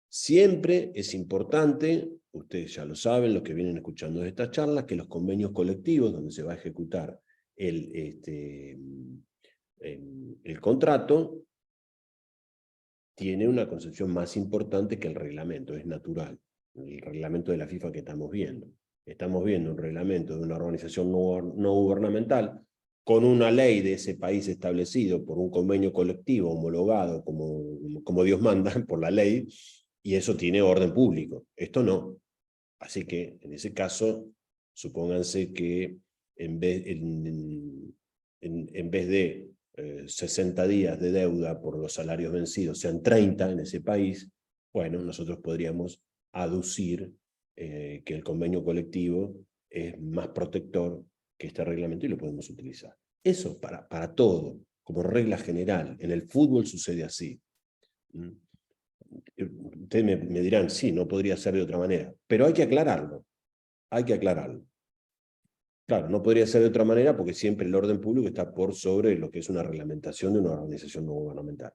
Siempre es importante, ustedes ya lo saben, los que vienen escuchando estas charlas, que los convenios colectivos donde se va a ejecutar el contrato tiene una concepción más importante que el reglamento, es natural. El reglamento de la FIFA que estamos viendo. Estamos viendo un reglamento de una organización no gubernamental con una ley de ese país establecido por un convenio colectivo homologado como Dios manda por la ley, y eso tiene orden público. Esto no. Así que, en ese caso, supónganse que en vez de 60 días de deuda por los salarios vencidos sean 30 en ese país, bueno, nosotros podríamos aducir que el convenio colectivo es más protector que este reglamento y lo podemos utilizar. Eso para todo, como regla general. En el fútbol sucede así. Ustedes me dirán, sí, no podría ser de otra manera, pero hay que aclararlo. Hay que aclararlo. Claro, no podría ser de otra manera porque siempre el orden público está por sobre lo que es una reglamentación de una organización no gubernamental.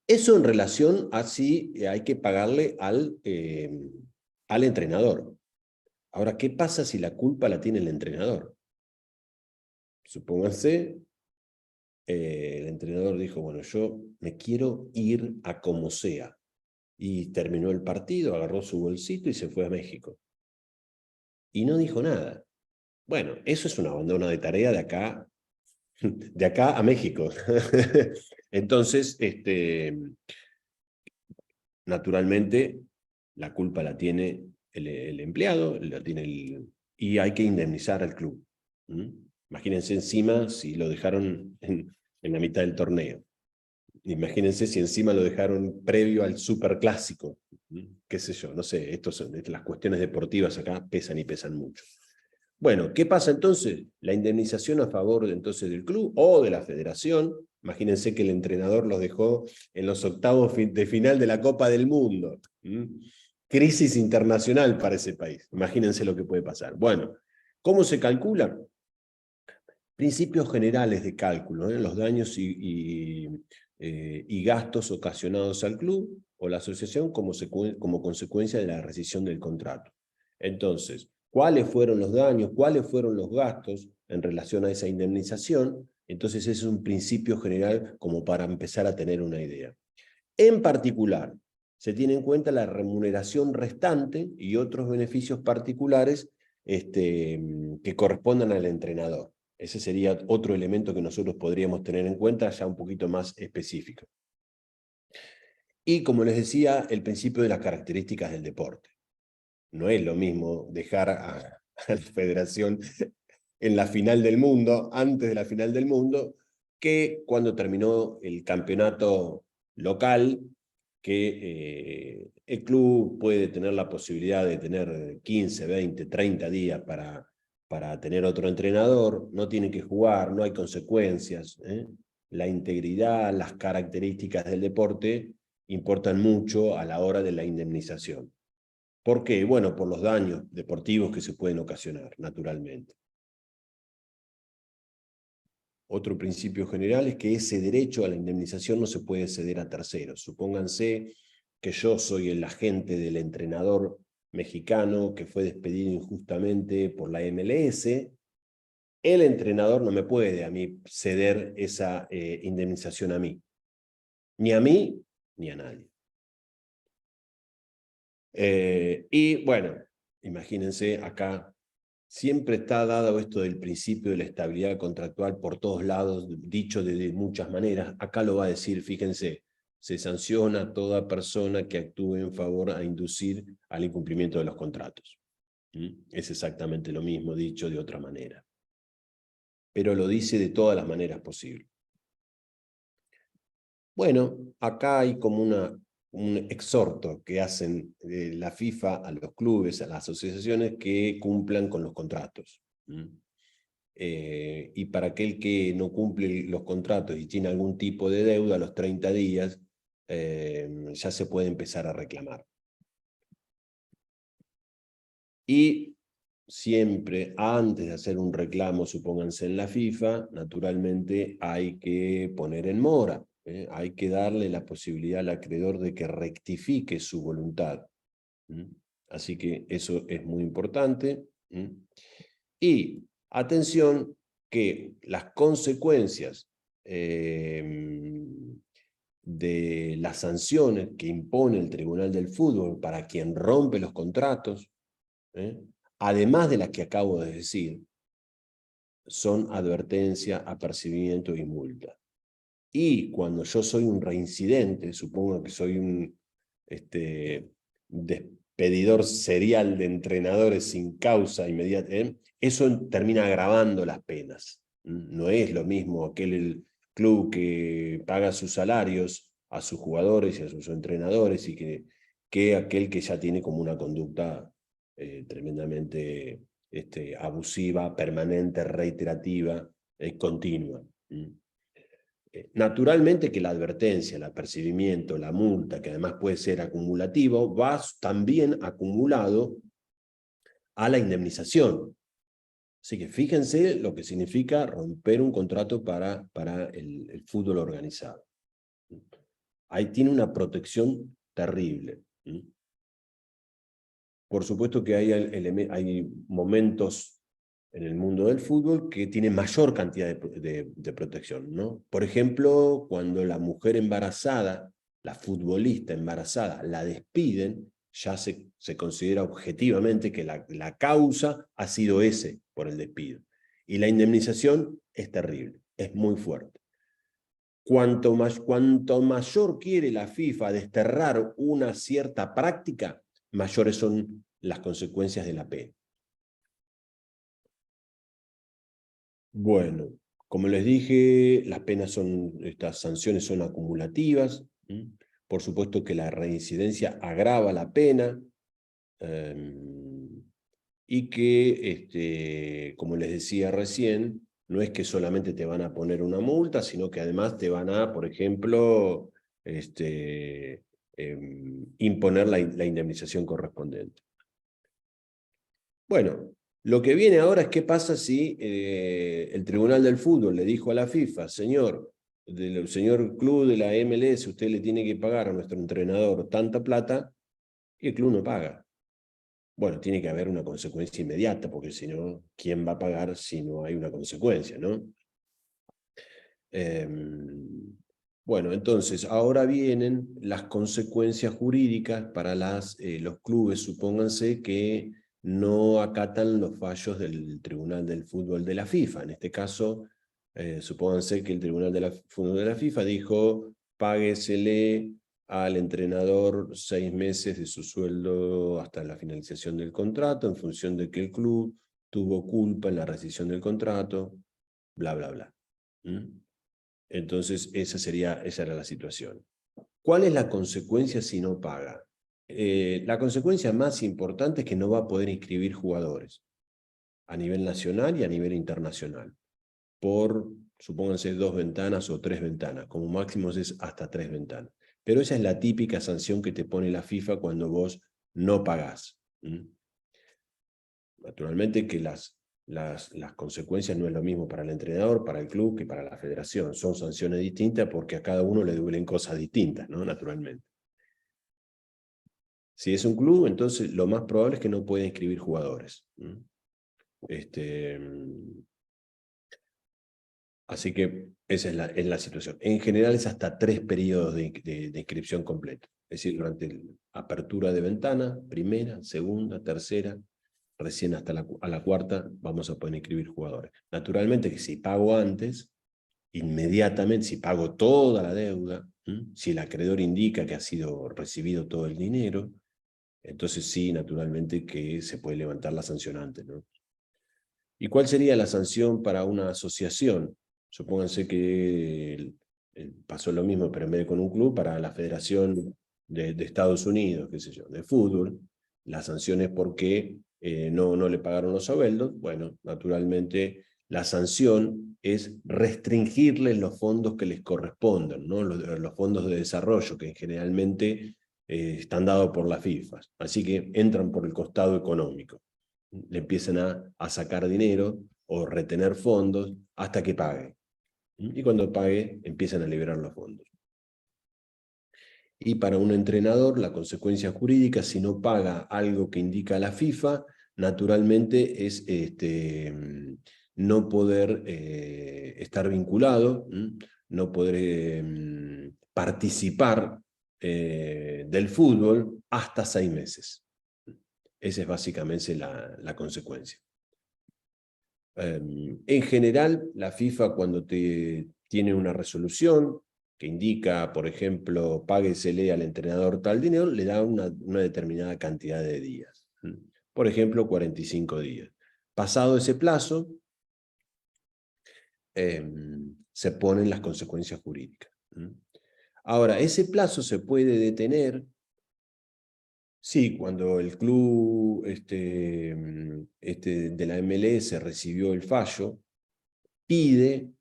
Eso en relación a si hay que pagarle al entrenador. Ahora, ¿qué pasa si la culpa la tiene el entrenador? Supónganse, el entrenador dijo, bueno, yo me quiero ir a como sea. Y terminó el partido, agarró su bolsito y se fue a México. Y no dijo nada. Bueno, eso es un abandono de tarea de acá a México. Entonces, naturalmente, la culpa la tiene el empleado, y hay que indemnizar al club. Imagínense encima si lo dejaron en la mitad del torneo. Imagínense si encima lo dejaron previo al superclásico. Qué sé yo, no sé, las cuestiones deportivas acá pesan y pesan mucho. Bueno, ¿qué pasa entonces? La indemnización a favor entonces del club o de la federación. Imagínense que el entrenador los dejó en los octavos de final de la Copa del Mundo. Crisis internacional para ese país. Imagínense lo que puede pasar. Bueno, ¿cómo se calcula? Principios generales de cálculo, los daños y gastos ocasionados al club o la asociación como consecuencia de la rescisión del contrato. Entonces, ¿cuáles fueron los daños? ¿Cuáles fueron los gastos en relación a esa indemnización? Entonces, ese es un principio general como para empezar a tener una idea. En particular, se tiene en cuenta la remuneración restante y otros beneficios particulares que correspondan al entrenador. Ese sería otro elemento que nosotros podríamos tener en cuenta, ya un poquito más específico. Y como les decía, el principio de las características del deporte. No es lo mismo dejar a la federación en la final del mundo, antes de la final del mundo, que cuando terminó el campeonato local, que el club puede tener la posibilidad de tener 15, 20, 30 días para tener otro entrenador, no tiene que jugar, no hay consecuencias. La integridad, las características del deporte importan mucho a la hora de la indemnización. ¿Por qué? Bueno, por los daños deportivos que se pueden ocasionar, naturalmente. Otro principio general es que ese derecho a la indemnización no se puede ceder a terceros. Supónganse que yo soy el agente del entrenador mexicano que fue despedido injustamente por la MLS. El entrenador no me puede a mí ceder esa indemnización a mí. Ni a mí, ni a nadie. Y bueno, imagínense acá. Siempre está dado esto del principio de la estabilidad contractual por todos lados, dicho de muchas maneras. Acá lo va a decir, fíjense, se sanciona a toda persona que actúe en favor a inducir al incumplimiento de los contratos. Es exactamente lo mismo, dicho de otra manera. Pero lo dice de todas las maneras posibles. Bueno, acá hay como un exhorto que hacen la FIFA a los clubes, a las asociaciones que cumplan con los contratos. y para aquel que no cumple los contratos y tiene algún tipo de deuda, a los 30 días ya se puede empezar a reclamar. Y siempre, antes de hacer un reclamo, supónganse en la FIFA, naturalmente hay que poner en mora, hay que darle la posibilidad al acreedor de que rectifique su voluntad. Así que eso es muy importante. Y atención que las consecuencias de las sanciones que impone el Tribunal del Fútbol para quien rompe los contratos, además de las que acabo de decir, son advertencia, apercibimiento y multa. Y cuando yo soy un reincidente, supongo que soy un despedidor serial de entrenadores sin causa inmediata, eso termina agravando las penas. No es lo mismo aquel club que paga sus salarios a sus jugadores y a sus entrenadores y que aquel que ya tiene como una conducta tremendamente abusiva, permanente, reiterativa, continua. Naturalmente que la advertencia, el apercibimiento, la multa, que además puede ser acumulativo, va también acumulado a la indemnización. Así que fíjense lo que significa romper un contrato para el fútbol organizado. Ahí tiene una protección terrible. Por supuesto que hay momentos en el mundo del fútbol que tiene mayor cantidad de protección, ¿no? Por ejemplo, cuando la mujer embarazada, la futbolista embarazada, la despiden, ya se considera objetivamente que la causa ha sido ese por el despido. Y la indemnización es terrible, es muy fuerte. Cuanto mayor quiere la FIFA desterrar una cierta práctica, mayores son las consecuencias de la pena. Bueno, como les dije, estas sanciones son acumulativas. Por supuesto que la reincidencia agrava la pena y que, como les decía recién, no es que solamente te van a poner una multa, sino que además te van a, por ejemplo, imponer la indemnización correspondiente. Bueno, lo que viene ahora es qué pasa si el Tribunal del Fútbol le dijo a la FIFA, señor club de la MLS, usted le tiene que pagar a nuestro entrenador tanta plata, y el club no paga. Bueno, tiene que haber una consecuencia inmediata, porque si no, ¿quién va a pagar si no hay una consecuencia, no? Bueno, entonces, ahora vienen las consecuencias jurídicas para los clubes, supónganse que no acatan los fallos del Tribunal del Fútbol de la FIFA. En este caso, supónganse que el Tribunal del Fútbol de la FIFA dijo, páguesele al entrenador 6 meses de su sueldo hasta la finalización del contrato, en función de que el club tuvo culpa en la rescisión del contrato, bla, bla, bla. Entonces, esa era la situación. ¿Cuál es la consecuencia si no paga? La consecuencia más importante es que no va a poder inscribir jugadores a nivel nacional y a nivel internacional por, supónganse, 2 ventanas o 3 ventanas. Como máximo es hasta 3 ventanas. Pero esa es la típica sanción que te pone la FIFA cuando vos no pagás. Naturalmente que las consecuencias no es lo mismo para el entrenador, para el club, que para la federación. Son sanciones distintas porque a cada uno le duelen cosas distintas, ¿no? Naturalmente. Si es un club, entonces lo más probable es que no pueda inscribir jugadores. Así que esa es la situación. En general es hasta 3 periodos de inscripción completo. Es decir, durante la apertura de ventana, primera, segunda, tercera, recién hasta a la cuarta vamos a poder inscribir jugadores. Naturalmente que si pago antes, inmediatamente, si pago toda la deuda, si el acreedor indica que ha sido recibido todo el dinero, entonces sí, naturalmente que se puede levantar la sanción antes, ¿no? ¿Y cuál sería la sanción para una asociación? Supónganse que pasó lo mismo, pero en vez de con un club, para la Federación de Estados Unidos, qué sé yo, de fútbol, la sanción es porque no le pagaron los sueldos. Bueno, naturalmente la sanción es restringirles los fondos que les correspondan, ¿no? Los fondos de desarrollo que generalmente están dados por la FIFA. Así que entran por el costado económico. Le empiezan a sacar dinero o retener fondos hasta que pague. Y cuando pague, empiezan a liberar los fondos. Y para un entrenador, la consecuencia jurídica, si no paga algo que indica la FIFA, naturalmente es no poder estar vinculado, no poder participar del fútbol hasta 6 meses. Esa es básicamente la consecuencia. En general, la FIFA cuando tiene una resolución que indica, por ejemplo, páguesele al entrenador tal dinero, le da una determinada cantidad de días. Por ejemplo, 45 días. Pasado ese plazo, se ponen las consecuencias jurídicas. Ahora, ese plazo se puede detener, sí, cuando el club de la MLS recibió el fallo, pide,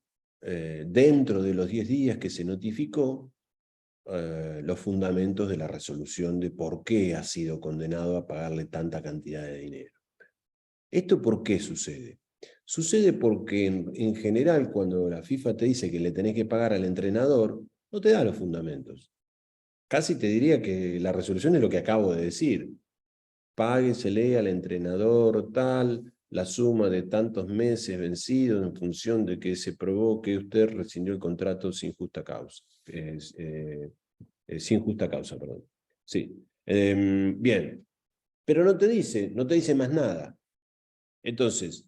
dentro de los 10 días que se notificó, los fundamentos de la resolución de por qué ha sido condenado a pagarle tanta cantidad de dinero. ¿Esto por qué sucede? Sucede porque en general cuando la FIFA te dice que le tenés que pagar al entrenador, no te da los fundamentos. Casi te diría que la resolución es lo que acabo de decir. Páguesele al entrenador tal, la suma de tantos meses vencidos en función de que se probó que usted rescindió el contrato sin justa causa. Sin justa causa, perdón. Sí. Bien. Pero no te dice más nada. Entonces,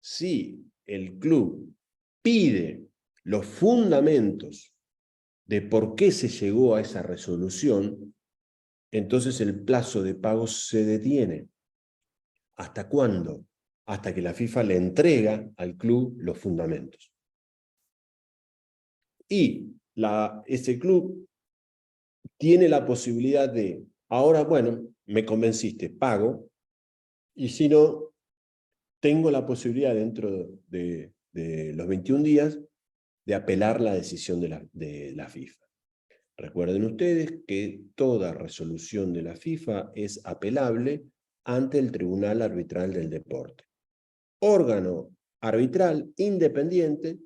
si el club pide los fundamentos de por qué se llegó a esa resolución, entonces el plazo de pago se detiene. ¿Hasta cuándo? Hasta que la FIFA le entrega al club los fundamentos. Y ese club tiene la posibilidad de, ahora, bueno, me convenciste, pago, y si no, tengo la posibilidad dentro de los 21 días de apelar la decisión de la FIFA. Recuerden ustedes que toda resolución de la FIFA es apelable ante el Tribunal Arbitral del Deporte. Órgano arbitral independiente,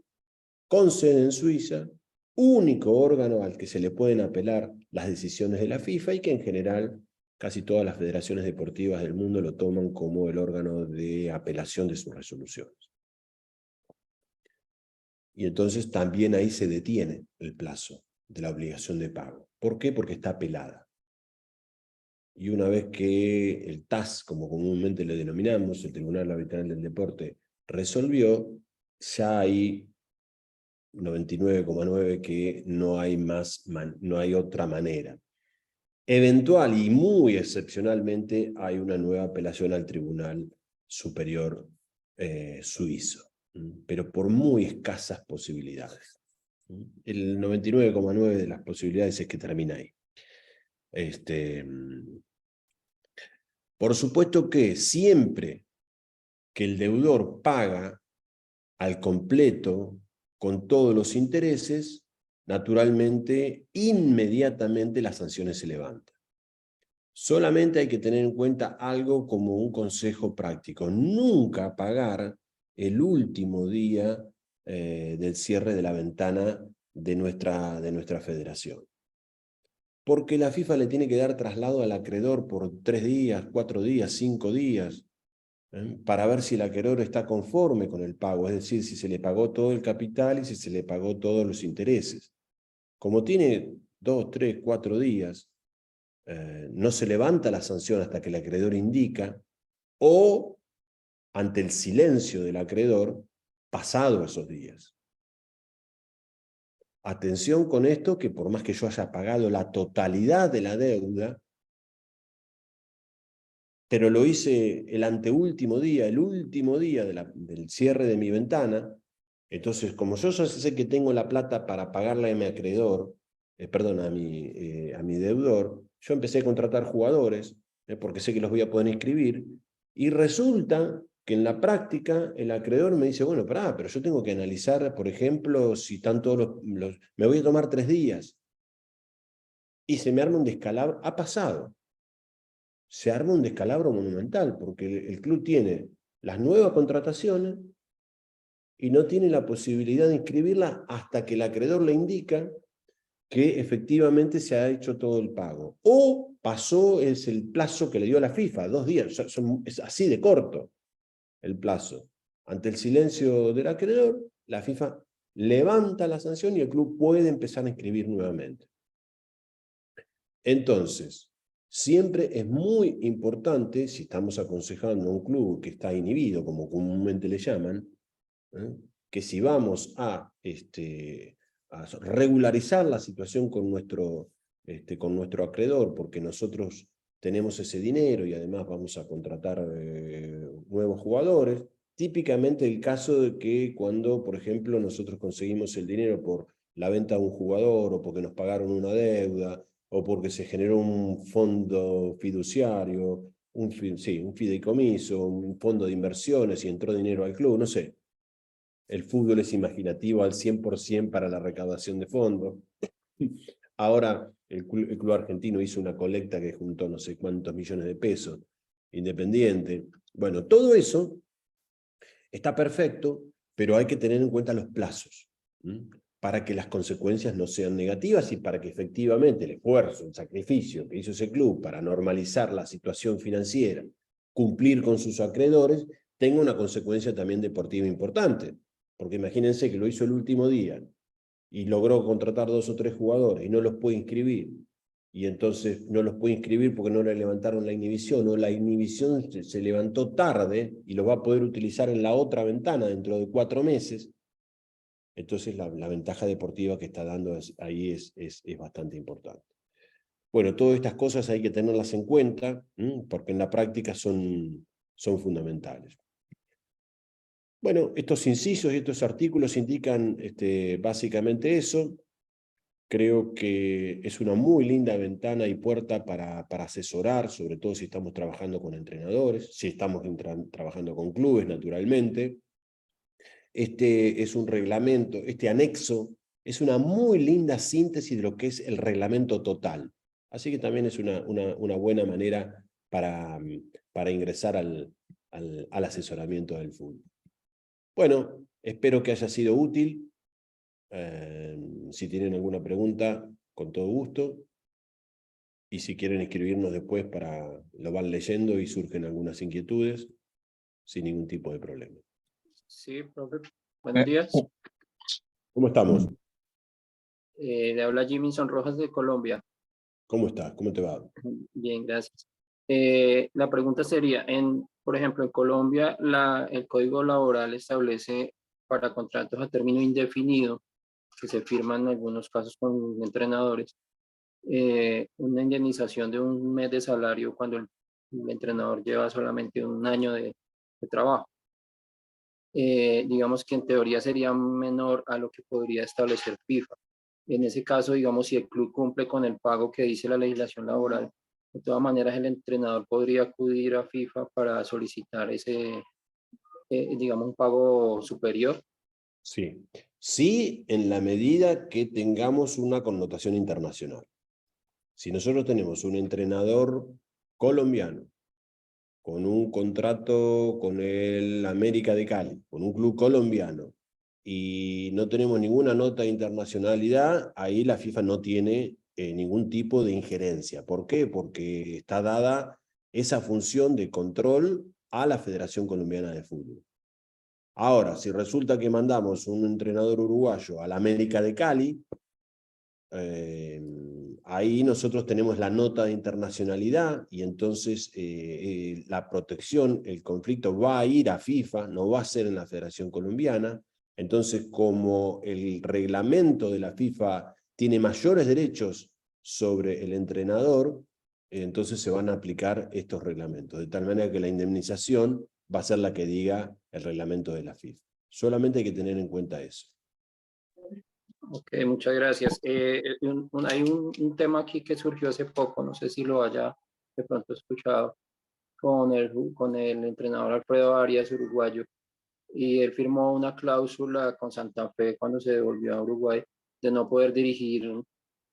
con sede en Suiza, único órgano al que se le pueden apelar las decisiones de la FIFA y que en general casi todas las federaciones deportivas del mundo lo toman como el órgano de apelación de sus resoluciones. Y entonces también ahí se detiene el plazo de la obligación de pago. ¿Por qué? Porque está apelada. Y una vez que el TAS, como comúnmente le denominamos, el Tribunal Arbitral del Deporte, resolvió, ya hay 99,9 que no hay otra manera. Eventual y muy excepcionalmente hay una nueva apelación al Tribunal Superior Suizo, pero por muy escasas posibilidades. El 99,9 de las posibilidades es que termina ahí. Por supuesto que siempre que el deudor paga al completo con todos los intereses, naturalmente, inmediatamente las sanciones se levantan. Solamente hay que tener en cuenta algo como un consejo práctico. Nunca pagar el último día del cierre de la ventana de nuestra federación. Porque la FIFA le tiene que dar traslado al acreedor por 3 días, 4 días, 5 días, para ver si el acreedor está conforme con el pago, es decir, si se le pagó todo el capital y si se le pagó todos los intereses. Como tiene 2, 3, 4 días, no se levanta la sanción hasta que el acreedor indica, o ante el silencio del acreedor, pasado esos días. Atención con esto, que por más que yo haya pagado la totalidad de la deuda, pero lo hice el anteúltimo día, el último día del cierre de mi ventana, entonces como yo ya sé que tengo la plata para pagarle a mi acreedor, a mi deudor, yo empecé a contratar jugadores, porque sé que los voy a poder inscribir, y resulta que en la práctica el acreedor me dice, bueno, pará, pero yo tengo que analizar, por ejemplo, si están todos me voy a tomar 3 días. Y se me arma un descalabro, ha pasado. Se arma un descalabro monumental, porque el club tiene las nuevas contrataciones y no tiene la posibilidad de inscribirlas hasta que el acreedor le indica que efectivamente se ha hecho todo el pago. O pasó es el plazo que le dio la FIFA, 2 días, es así de corto el plazo. Ante el silencio del acreedor, la FIFA levanta la sanción y el club puede empezar a inscribir nuevamente. Entonces, siempre es muy importante, si estamos aconsejando a un club que está inhibido, como comúnmente le llaman, que si vamos a regularizar la situación con nuestro acreedor, porque nosotros tenemos ese dinero y además vamos a contratar nuevos jugadores, típicamente el caso de que cuando, por ejemplo, nosotros conseguimos el dinero por la venta de un jugador o porque nos pagaron una deuda o porque se generó un fondo fiduciario, un fideicomiso, un fondo de inversiones y entró dinero al club, no sé. El fútbol es imaginativo al 100% para la recaudación de fondos. Ahora el club argentino hizo una colecta que juntó no sé cuántos millones de pesos, Independiente. Bueno, todo eso está perfecto, pero hay que tener en cuenta los plazos, para que las consecuencias no sean negativas y para que efectivamente el esfuerzo, el sacrificio que hizo ese club para normalizar la situación financiera, cumplir con sus acreedores, tenga una consecuencia también deportiva importante. Porque imagínense que lo hizo el último día y logró contratar 2 o 3 jugadores y no los puede inscribir. Y entonces no los puede inscribir porque no le levantaron la inhibición, o la inhibición se levantó tarde y lo va a poder utilizar en la otra ventana dentro de 4 meses. Entonces la ventaja deportiva que está dando ahí es bastante importante. Bueno, todas estas cosas hay que tenerlas en cuenta, porque en la práctica son fundamentales. Bueno, estos incisos y estos artículos indican básicamente eso. Creo que es una muy linda ventana y puerta para asesorar, sobre todo si estamos trabajando con entrenadores, si estamos trabajando con clubes, naturalmente. Este es un reglamento, este anexo es una muy linda síntesis de lo que es el reglamento total. Así que también es una buena manera para ingresar al asesoramiento del fútbol. Bueno, espero que haya sido útil. Si tienen alguna pregunta, con todo gusto. Y si quieren escribirnos después, lo van leyendo y surgen algunas inquietudes, sin ningún tipo de problema. Sí, profe. Buenos días. ¿Cómo estamos? Le habla Jiminson Rojas de Colombia. ¿Cómo estás? ¿Cómo te va? Bien, gracias. La pregunta sería, por ejemplo, en Colombia el Código Laboral establece para contratos a término indefinido, que se firman en algunos casos con entrenadores, una indemnización de 1 mes de salario cuando el entrenador lleva solamente 1 año de trabajo. Digamos que en teoría sería menor a lo que podría establecer FIFA. En ese caso, digamos, si el club cumple con el pago que dice la legislación laboral, de todas maneras el entrenador podría acudir a FIFA para solicitar ese, digamos, un pago superior. Sí. Sí, en la medida que tengamos una connotación internacional. Si nosotros tenemos un entrenador colombiano con un contrato con el América de Cali, con un club colombiano, y no tenemos ninguna nota de internacionalidad, ahí la FIFA no tiene ningún tipo de injerencia. ¿Por qué? Porque está dada esa función de control a la Federación Colombiana de Fútbol. Ahora, si resulta que mandamos un entrenador uruguayo al América de Cali, ahí nosotros tenemos la nota de internacionalidad y entonces la protección, el conflicto va a ir a FIFA, no va a ser en la Federación Colombiana. Entonces, como el reglamento de la FIFA tiene mayores derechos sobre el entrenador, entonces se van a aplicar estos reglamentos, de tal manera que la indemnización va a ser la que diga el reglamento de la FIFA. Solamente hay que tener en cuenta eso. Ok, muchas gracias. Hay un tema aquí que surgió hace poco, no sé si lo haya de pronto escuchado, con el entrenador Alfredo Arias, uruguayo, y él firmó una cláusula con Santa Fe cuando se devolvió a Uruguay de no poder dirigir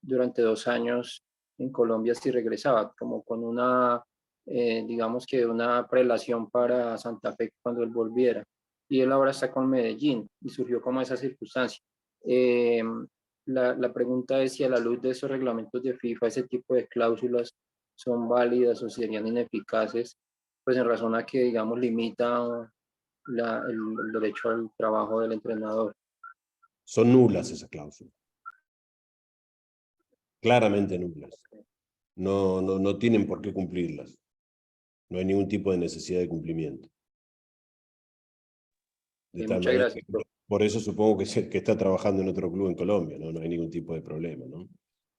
durante 2 años en Colombia si regresaba, como con una, digamos que una prelación para Santa Fe cuando él volviera. Y él ahora está con Medellín y surgió como esa circunstancia. La pregunta es si a la luz de esos reglamentos de FIFA ese tipo de cláusulas son válidas o serían ineficaces, pues en razón a que, digamos, limita el derecho al trabajo del entrenador. Son nulas esas cláusulas. Claramente nulas. No tienen por qué cumplirlas. No hay ningún tipo de necesidad de cumplimiento. De tal Muchas manera gracias. por eso supongo que está trabajando en otro club en Colombia, ¿no? No hay ningún tipo de problema, ¿no?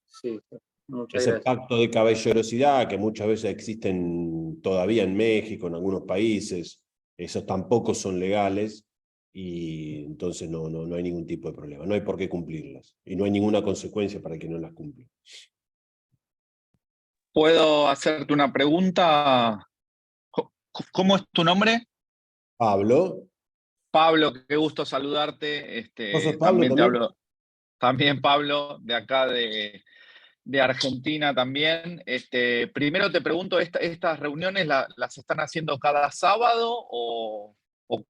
Sí, muchas Ese gracias. pacto de caballerosidad que muchas veces existen todavía en México, en algunos países, esos tampoco son legales y entonces no hay ningún tipo de problema. No hay por qué cumplirlas y no hay ninguna consecuencia para quien no las cumple. ¿Puedo hacerte una pregunta? ¿Cómo es tu nombre? Pablo, Pablo, qué gusto saludarte. ¿vos sos Pablo También te también? hablo, también Pablo, de acá de Argentina también. Primero te pregunto, ¿estas reuniones las están haciendo cada sábado o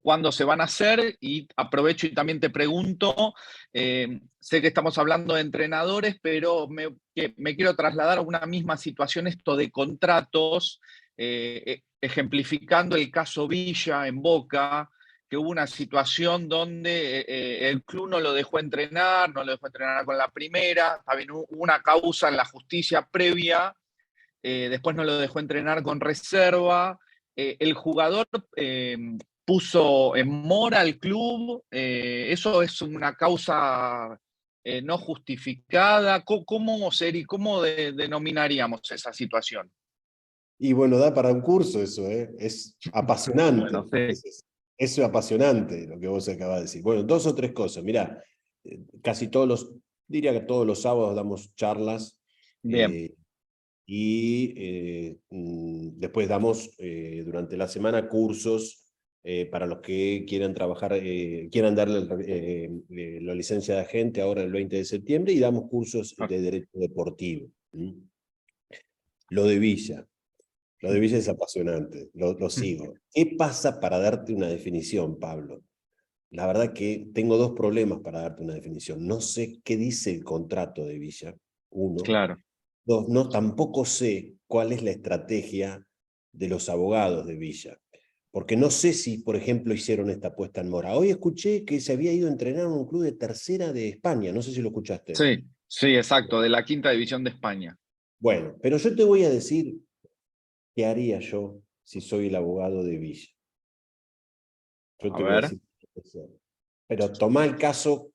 cuándo se van a hacer? Y aprovecho y también te pregunto, sé que estamos hablando de entrenadores, pero me quiero trasladar a una misma situación, esto de contratos, ejemplificando el caso Villa en Boca, que hubo una situación donde el club no lo dejó entrenar, no lo dejó entrenar con la primera, también hubo una causa en la justicia previa, después no lo dejó entrenar con reserva, el jugador puso en mora al club, eso es una causa no justificada. ¿Cómo denominaríamos esa situación? Y bueno, da para un curso eso, ¿eh? Es apasionante. Bueno, sí. Eso es apasionante lo que vos acabas de decir. Bueno, 2 o 3 cosas. Mirá, casi todos diría que todos los sábados damos charlas Bien. después damos durante la semana cursos para los que quieran trabajar, quieran darle la licencia de agente ahora el 20 de septiembre y damos cursos de derecho deportivo. Lo de Villa. Lo de Villa es apasionante, lo sigo. ¿Qué pasa para darte una definición, Pablo? La verdad que tengo 2 problemas para darte una definición. No sé qué dice el contrato de Villa, 1. Claro. 2, no, tampoco sé cuál es la estrategia de los abogados de Villa. Porque no sé si, por ejemplo, hicieron esta puesta en mora. Hoy escuché que se había ido a entrenar a un club de tercera de España. No sé si lo escuchaste. Sí, sí, exacto, de la quinta división de España. Bueno, pero yo te voy a decir qué haría yo si soy el abogado de Villa. Yo A te voy a ver. decir qué hacer. Pero toma el caso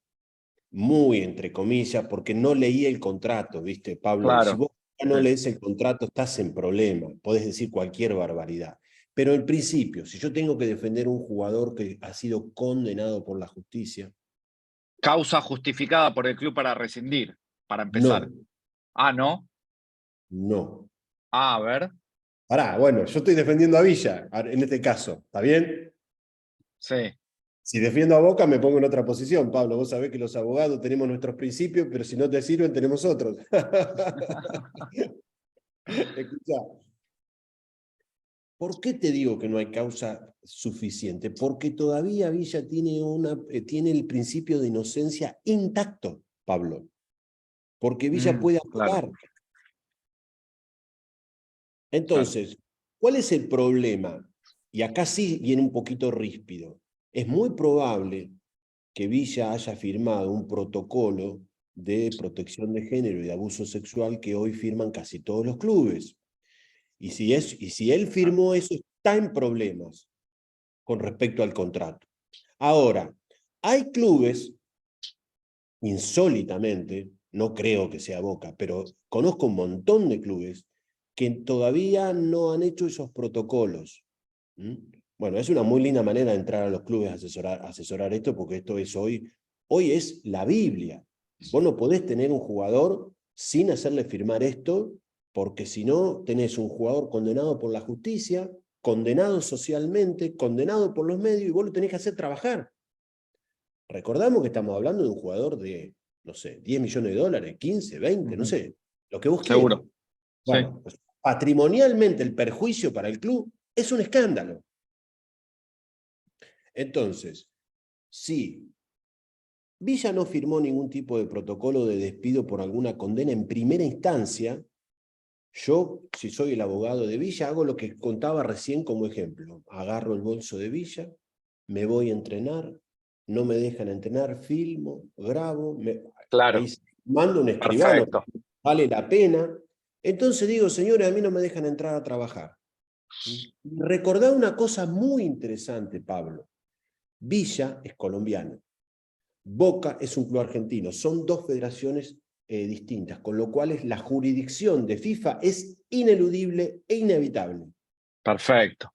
muy entre comillas, porque no leí el contrato, ¿viste, Pablo? Y si Claro. vos no lees el contrato, estás en problema. Podés decir cualquier barbaridad. Pero en principio, si yo tengo que defender a un jugador que ha sido condenado por la justicia... Causa justificada por el club para rescindir, para empezar. No, Ah, ¿no? no. Ah, a ver. Pará, bueno, yo estoy defendiendo a Villa, en este caso, ¿está bien? Sí. Si defiendo a Boca, me pongo en otra posición, Pablo. Vos sabés que los abogados tenemos nuestros principios, pero si no te sirven, tenemos otros. Escuchá. ¿Por qué te digo que no hay causa suficiente? Porque todavía Villa tiene el principio de inocencia intacto, Pablo. Porque Villa puede Claro, apelar. Entonces, ¿cuál es el problema? Y acá sí viene un poquito ríspido. Es muy probable que Villa haya firmado un protocolo de protección de género y de abuso sexual que hoy firman casi todos los clubes. Y si él firmó eso, está en problemas con respecto al contrato. Ahora, hay clubes, insólitamente, no creo que sea Boca, pero conozco un montón de clubes que todavía no han hecho esos protocolos. Bueno, es una muy linda manera de entrar a los clubes a asesorar esto, porque esto es hoy es la Biblia. Vos no podés tener un jugador sin hacerle firmar esto, porque si no, tenés un jugador condenado por la justicia, condenado socialmente, condenado por los medios, y vos lo tenés que hacer trabajar. Recordamos que estamos hablando de un jugador de, no sé, 10 millones de dólares, 15, 20, no sé, lo que vos Seguro. quieras. Bueno, Sí. pues, patrimonialmente el perjuicio para el club es un escándalo. Entonces, si Villa no firmó ningún tipo de protocolo de despido por alguna condena en primera instancia, yo, si soy el abogado de Villa, hago lo que contaba recién como ejemplo. Agarro el bolso de Villa, me voy a entrenar, no me dejan entrenar, filmo, grabo, Claro. ahí mando un escribano, Perfecto. vale la pena. Entonces digo, señores, a mí no me dejan entrar a trabajar. Recordá una cosa muy interesante, Pablo. Villa es colombiano. Boca es un club argentino. Son dos federaciones distintas, con lo cual la jurisdicción de FIFA es ineludible e inevitable. Perfecto.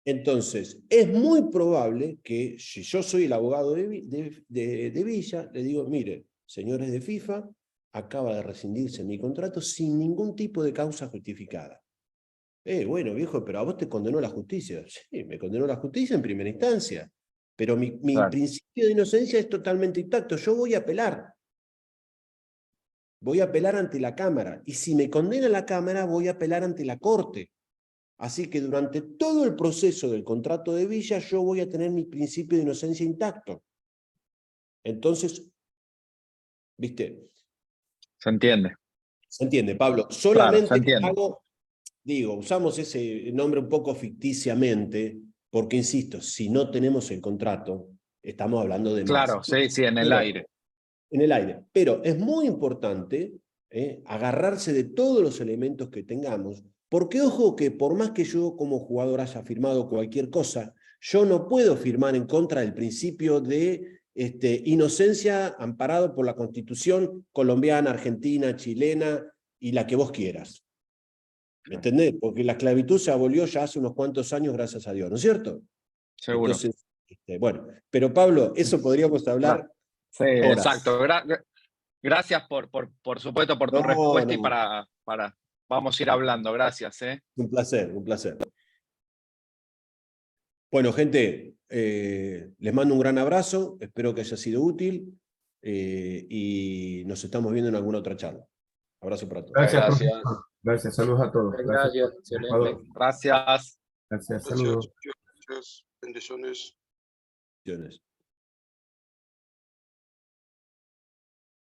Entonces, es muy probable que si yo soy el abogado de Villa, le digo, mire, señores de FIFA, acaba de rescindirse mi contrato sin ningún tipo de causa justificada. Bueno, viejo, pero a vos te condenó la justicia. Sí, me condenó la justicia en primera instancia. Pero mi Claro. principio de inocencia es totalmente intacto. Yo voy a apelar. Voy a apelar ante la Cámara. Y si me condena la Cámara, voy a apelar ante la Corte. Así que durante todo el proceso del contrato de Villa, yo voy a tener mi principio de inocencia intacto. Entonces, ¿viste? Se entiende. ¿Se entiende, Pablo? Claro, se Solamente entiende. usamos ese nombre un poco ficticiamente, porque, insisto, si no tenemos el contrato, estamos hablando de más. Claro, sí, sí, en el aire. En el aire. Pero es muy importante agarrarse de todos los elementos que tengamos, porque ojo que por más que yo como jugador haya firmado cualquier cosa, yo no puedo firmar en contra del principio de inocencia amparado por la Constitución colombiana, argentina, chilena y la que vos quieras. ¿Me entendés? Porque la esclavitud se abolió ya hace unos cuantos años, gracias a Dios, ¿no es cierto? Seguro. Entonces, bueno, pero Pablo, eso podríamos hablar Sí, horas. exacto. Gracias por supuesto por tu respuesta y vamos a ir hablando. Gracias. Un placer, un placer. Bueno, gente, les mando un gran abrazo, espero que haya sido útil y nos estamos viendo en alguna otra charla. Abrazo para todos. Gracias, Gracias. profesor. Gracias, saludos a todos. Gracias, excelente. Ecuador. Gracias. Gracias, saludos. Bendiciones. Bendiciones.